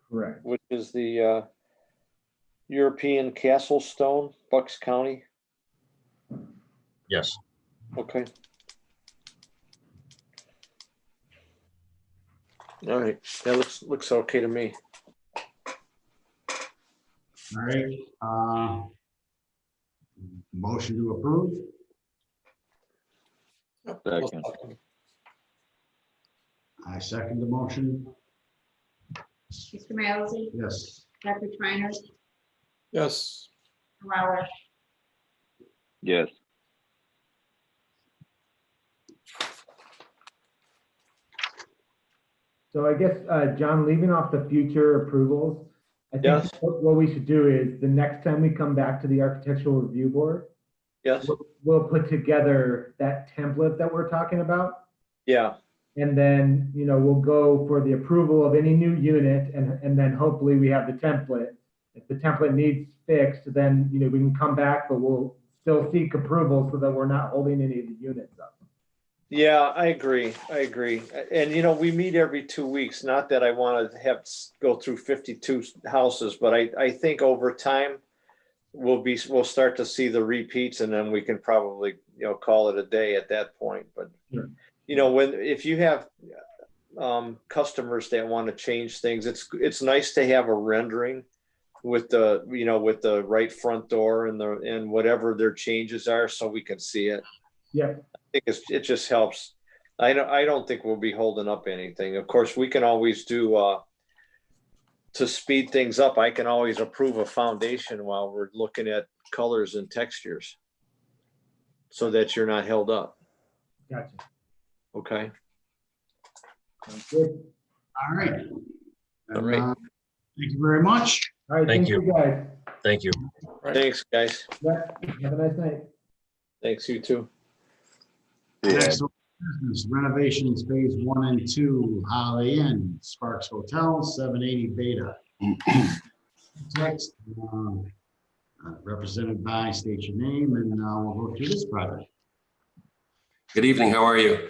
Correct. Which is the European Castle Stone, Bucks County. Yes. Okay. All right, that looks okay to me. All right. Motion to approve. Second. I second the motion. Mr. Mailsi, Yes. Dr. Trainer, Yes. Rauer, Yes. So I guess, John, leaving off the future approvals, I think what we should do is the next time we come back to the Architectural Review Board, yes, we'll put together that template that we're talking about. Yeah. And then, we'll go for the approval of any new unit and then hopefully we have the template If the template needs fixed, then, you know, we can come back, but we'll still seek approval so that we're not holding any of the units up. Yeah, I agree. And you know, we meet every 2 weeks. Not that I want to have to go through 52 houses, but I think over time we'll start to see the repeats, and then we can probably, you know, call it a day at that point. But Sure. you know, if you have customers that want to change things, it's nice to have a rendering with the, you know, with the right front door and whatever their changes are, so we can see it. Yeah. I think it just helps. I don't think we'll be holding up anything. Of course, we can always do to speed things up. I can always approve a foundation while we're looking at colors and textures, so that you're not held up. Gotcha. Okay. Sounds good. All right. All right. Thank you very much. All right. Thank Thank you, guys. Thank you. Thanks, guys. Yeah. Have a nice night. Thanks, you too. Next order of business, renovations phase 1 and 2, Holiday Inn, Sparks Hotel, 780 Beta. Text represented by, state your name, and we'll go through this project. Good evening, how are you?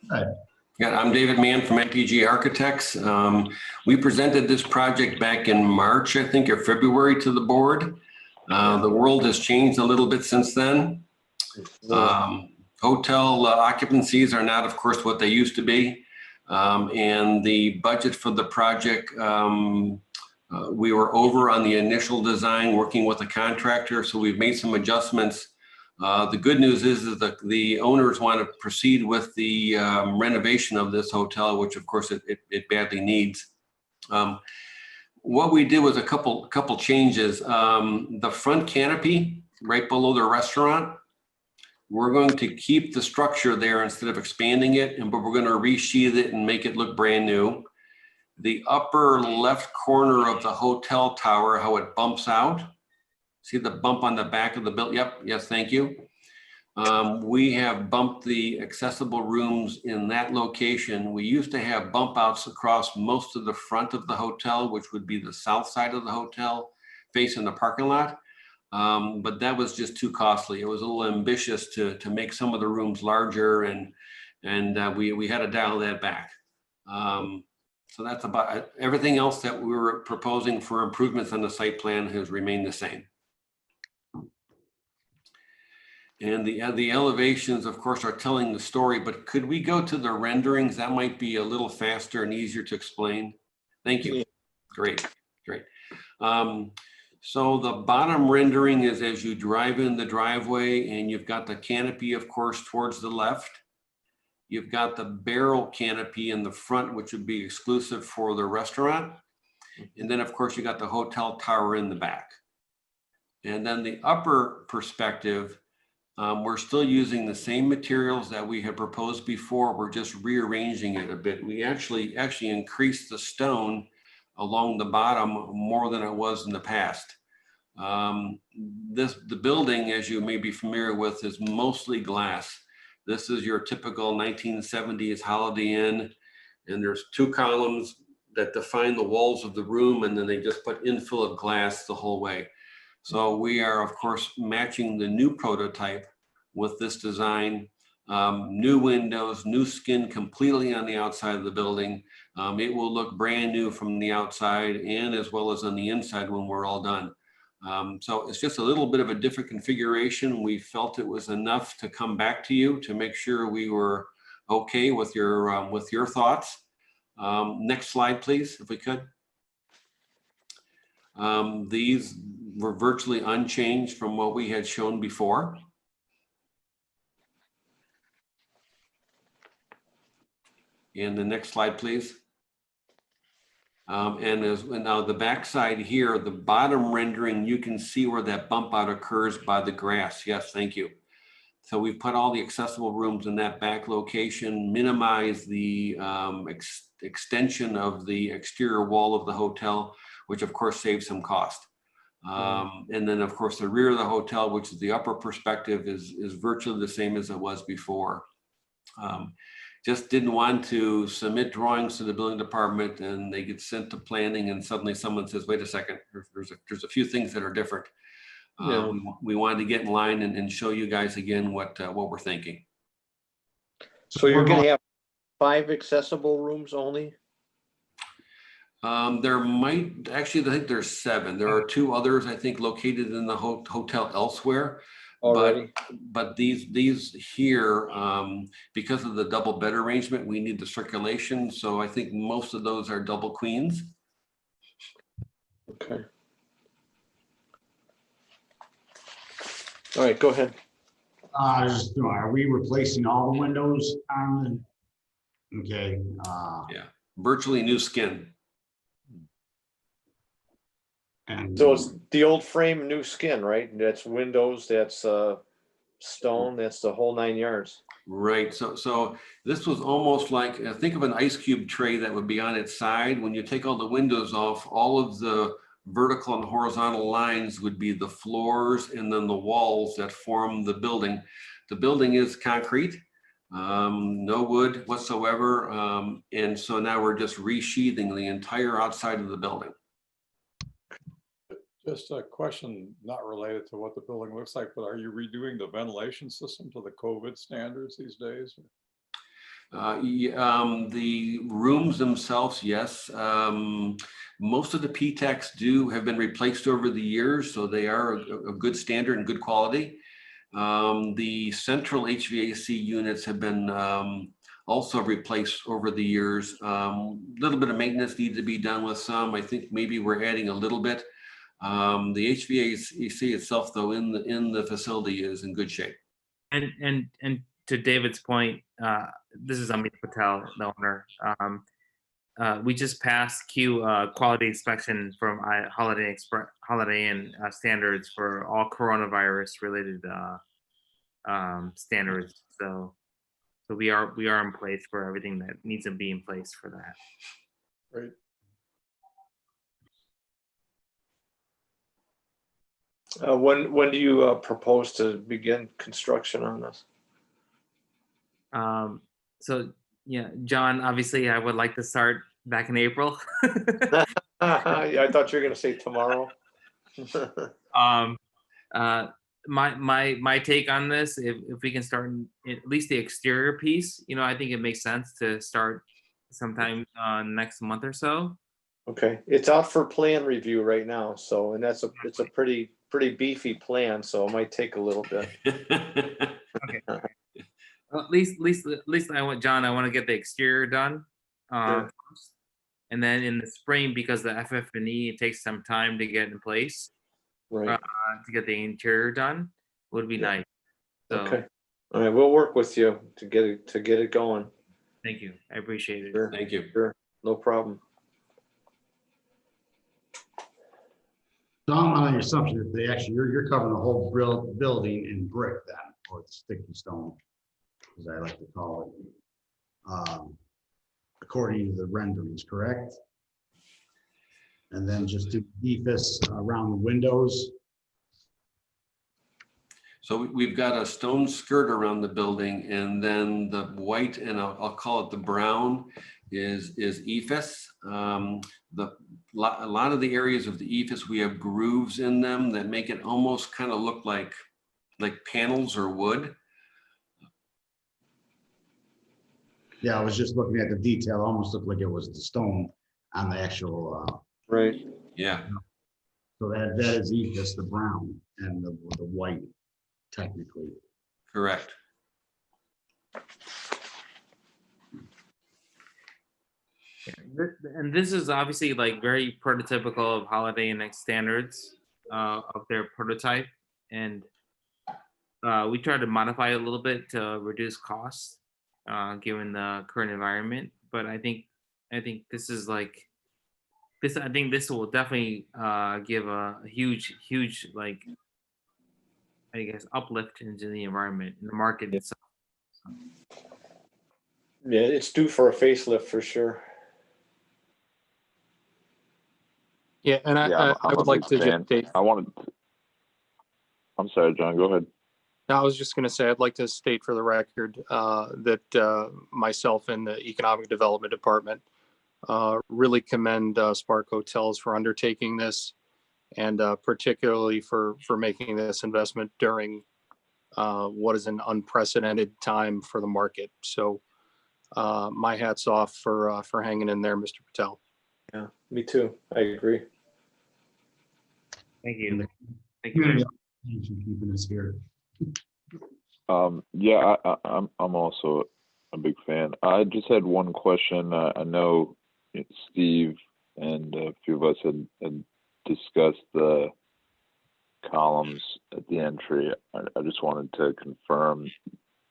Good. Yeah, I'm David Mann from MPG Architects. We presented this project back in March, I think, or February to the board. The world has changed a little bit since then. Hotel occupancies are not, of course, what they used to be. And the budget for the project, we were over on the initial design, working with a contractor, so we've made some adjustments. The good news is that the owners want to proceed with the renovation of this hotel, which of course it badly needs. What we did was a couple changes. The front canopy right below the restaurant, we're going to keep the structure there instead of expanding it, but we're going to resheath it and make it look brand new. The upper left corner of the hotel tower, how it bumps out. See the bump on the back of the building? Yep, yes, thank you. We have bumped the accessible rooms in that location. We used to have bump outs across most of the front of the hotel, which would be the south side of the hotel facing the parking lot. But that was just too costly. It was a little ambitious to make some of the rooms larger, and we had to dial that back. So that's about it. Everything else that we were proposing for improvements on the site plan has remained the same. And the elevations, of course, are telling the story, but could we go to the renderings? That might be a little faster and easier to explain. Thank you. Great. So the bottom rendering is as you drive in the driveway, and you've got the canopy, of course, towards the left. You've got the barrel canopy in the front, which would be exclusive for the restaurant. And then, of course, you got the hotel tower in the back. And then the upper perspective, we're still using the same materials that we had proposed before. We're just rearranging it a bit. We actually increased the stone along the bottom more than it was in the past. The building, as you may be familiar with, is mostly glass. This is your typical 1970s Holiday Inn, and there's 2 columns that define the walls of the room, and then they just put infill of glass the whole way. So we are, of course, matching the new prototype with this design. New windows, new skin completely on the outside of the building. It will look brand new from the outside and as well as on the inside when we're all done. So it's just a little bit of a different configuration. We felt it was enough to come back to you to make sure we were okay with your thoughts. Next slide, please, if we could. These were virtually unchanged from what we had shown before. And the next slide, please. And now the back side here, the bottom rendering, you can see where that bump out occurs by the grass. Yes, thank you. So we've put all the accessible rooms in that back location, minimize the extension of the exterior wall of the hotel, which of course saves some cost. And then of course the rear of the hotel, which is the upper perspective, is virtually the same as it was before. just didn't want to submit drawings to the building department and they get sent to planning and suddenly someone says, wait a second, there's a few things that are different. Yeah. We wanted to get in line and show you guys again what we're thinking. So you're gonna have 5 accessible rooms only? There might, actually, I think there's 7. There are 2 others, I think, located in the hotel elsewhere. Already? But these here, because of the double bed arrangement, we need the circulation. So I think most of those are double queens. Okay. All right, go ahead. Are we replacing all the windows on the, okay, Yeah, virtually new skin. and. So it's the old frame, new skin, right? That's windows, that's stone, that's the whole 9 yards. Right. So this was almost like, think of an ice cube tray that would be on its side. When you take all the windows off, all of the vertical and horizontal lines would be the floors and then the walls that form the building. The building is concrete, no wood whatsoever. And so now we're just resheathing the entire outside of the building. Just a question not related to what the building looks like, but are you redoing the ventilation system to the COVID standards these days? The rooms themselves, yes. Most of the PTACs have been replaced over the years, so they are a good standard and good quality. The central HVAC units have been also replaced over the years. Little bit of maintenance needs to be done with some. I think maybe we're adding a little bit. The HVAC itself, though, in the facility is in good shape. And to David's point, this is Amit Patel, the owner. We just passed Q quality inspection from Holiday Inn standards for all coronavirus related standards. So we are in place for everything that needs to be in place for that. Great. When do you propose to begin construction on this? So yeah, John, obviously I would like to start back in April. I thought you were gonna say tomorrow. My take on this, if we can start at least the exterior piece, I think it makes sense to start sometime next month or so. Okay, it's out for plan review right now, so, and it's a pretty beefy plan, so it might take a little bit. Okay. Well, at least I want to get the exterior done first. And then in the spring, because the FF&E, it takes some time to get in place. Right. To get the interior done would be nice. So, okay. All right, we'll work with you to get it going. Thank you. I appreciate it. Sure. Thank you. Sure. No problem. So I'm on the assumption that you're covering the whole building in brick then, or sticky stone, as I like to call it, according to the renderings, correct? And then just do ephes around the windows. So we've got a stone skirt around the building, and then the white and I'll call it the brown is ephes. A lot of the areas of the ephes, we have grooves in them that make it almost kind of look like panels or wood. Yeah, I was just looking at the detail, almost looked like it was the stone on the actual. Right. Yeah. So that is ephes, the brown, and the white, technically. Correct. And this is obviously like very prototypical of Holiday Inn standards of their prototype, and we try to modify it a little bit to reduce costs given the current environment. But I think this is like this. I think this will definitely give a huge like, I guess, uplift into the environment and the market itself. Yeah, it's due for a facelift for sure. Yeah, and I would like to just say, I'm sorry, John, go ahead. Now, I was just going to say, I'd like to state for the record that myself and the Economic Development Department really commend Spark Hotels for undertaking this, and particularly for making this investment during what is an unprecedented time for the market. So my hat's off for hanging in there, Mr. Patel. Yeah, me too. I agree. Thank you. Thank you. very much. Thanks for keeping us here. Yeah, I'm also a big fan. I just had one question. I know Steve and a few of us had discussed the columns at the entry. I just wanted to confirm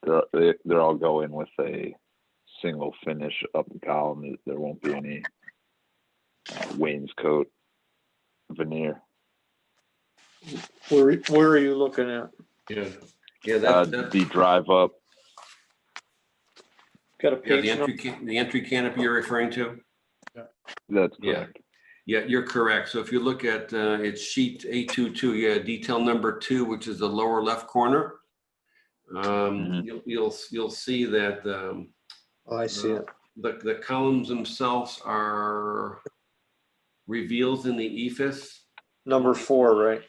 they're all going with a single finish up the column. There won't be any wainscot veneer. Where are you looking at? Yeah, The drive up. Got a yeah, page number? the entry canopy you're referring to? That's Yeah. correct. Yeah, you're correct. So if you look at it's sheet 822, yeah, detail number 2, which is the lower left corner. You'll see that Oh, I see it. the columns themselves are reveals in the ephes. Number 4, right?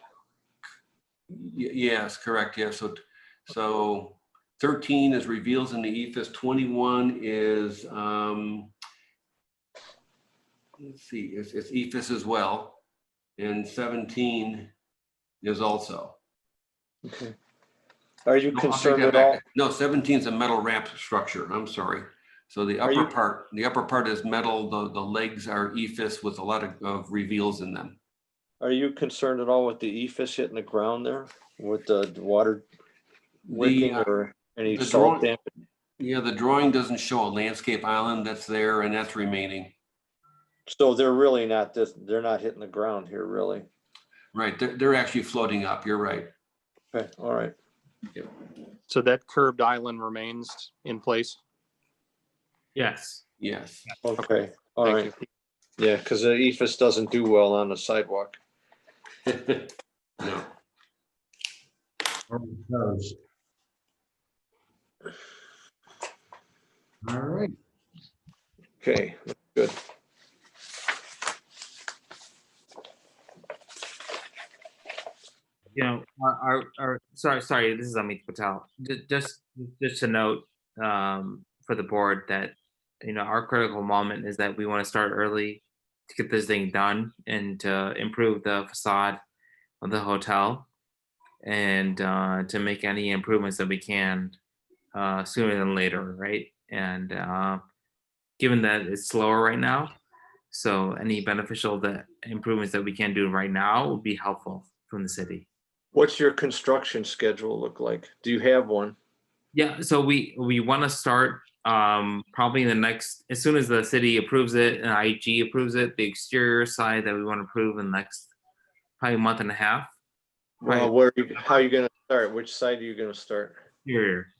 Yes, correct. Yeah. So 13 is reveals in the ephes. 21 is let's see, it's ephes as well, and 17 is also. Okay. Are you No, I'll take concerned that at all? back. No, 17 is a metal ramp structure. I'm sorry. So the Are upper part is metal. The legs are ephes with a lot of reveals in them. Are you concerned at all with the ephes hitting the ground there with the water wicking or any the salt drawing- damage? Yeah, the drawing doesn't show a landscape island that's there, and that's remaining. So they're really not they're not hitting the ground here, really. Right, they're actually floating up. You're right. Okay, all right. Yep. So that curbed island remains in place? Yes. Yes. Okay, all Thank right. Yeah, because the ephes doesn't do well on the sidewalk. No. All right. Okay, good. You know, sorry, this is Amit Patel. Just to note for the board that, you know, our critical moment is that we want to start early to get this thing done and to improve the facade of the hotel and to make any improvements that we can sooner than later, right? And given that it's slower right now, so any beneficial improvements that we can do right now would be helpful from the city. What's your construction schedule look like? Do you have one? Yeah, so we want to start probably the next, as soon as the city approves it and IG approves it, the exterior side that we want to approve in the next probably month and a half. Well, how are you gonna start? Which side are you gonna start?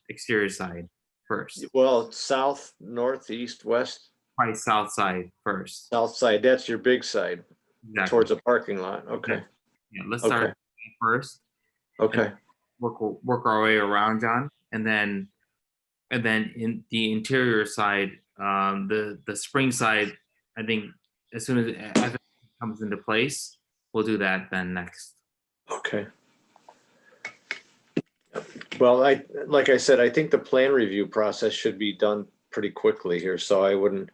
Exterior side first. Well, south, north, east, west? Probably south side first. South side, that's your big side, Exactly. towards the parking lot, okay. Yeah, let's start first. Okay, Work our way around, John, and then in the interior side, the spring side, I think as soon as it comes into place, we'll do that then next. okay. Well, like I said, I think the plan review process should be done pretty quickly here, so I don't,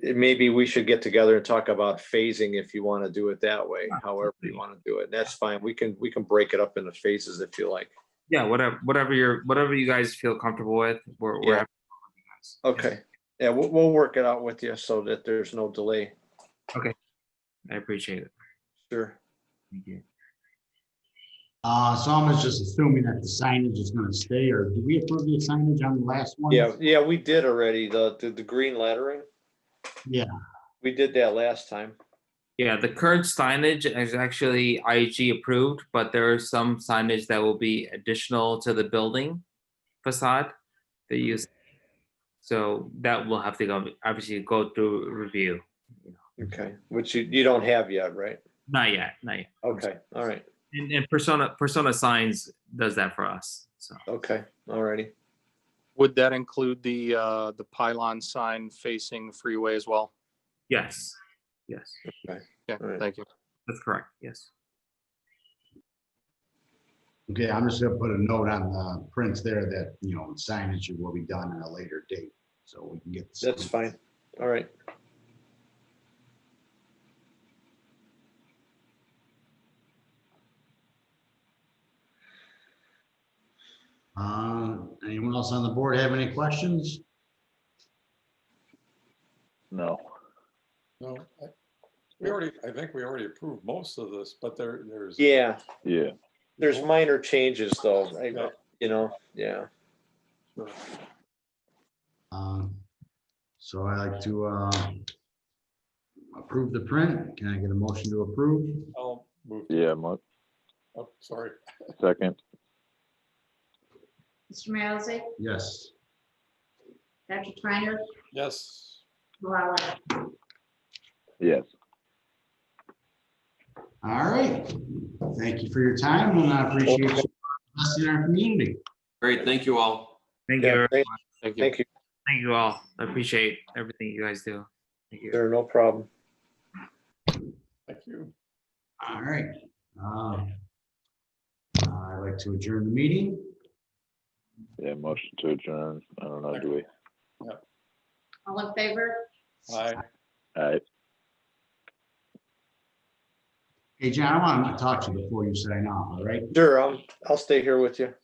maybe we should get together and talk about phasing if you want to do it that way, however you want to do it. That's fine. We can break it up into phases if you like. Yeah, whatever you guys feel comfortable with, we're happy to work with you guys. Okay. Yeah, we'll work it out with you so that there's no delay. Okay, I appreciate it. Sure. Thank you. So I'm just assuming that the signage is gonna stay, or did we approve the signage on the last one? Yeah, we did already, the green lettering. Yeah. We did that last time. Yeah, the current signage is actually IG approved, but there is some signage that will be additional to the building facade that you use. So that will have to obviously go through review. Okay, which you don't have yet, right? Not yet. Okay, all right. And persona signs does that for us. So Okay, alrighty. Would that include the pylon sign facing the freeway as well? yes, yes, Okay, Alright. thank you. that's correct. Yes. Okay, I'm just gonna put a note on the prints there that, signage will be done at a later date, so we can get. That's fine. All right. Anyone else on the board have any questions? No. No, I think we already approved most of this, but there's. Yeah, Yeah. there's minor changes though, right? Yeah. Yeah. So I like to approve the print. Can I get a motion to approve? I'll move. Yeah, Oh, sorry. second. Mr. Mailsy, Yes. Dr. Triiner, Yes. Malala. Yes. All right. Thank you for your time, and I appreciate you investing in our community. Great, thank you all. Thank Yeah, you. thank- Thank you. Thank you. Thank you all. I appreciate everything you guys do. Thank you. Sure, no problem. Thank you. All right. I'd like to adjourn the meeting. Yeah, motion to adjourn. I don't know, do we? All in favor? Aye. All right. Hey, John, I want to talk to you before you sign off, all right? Sure, I'll stay here with you.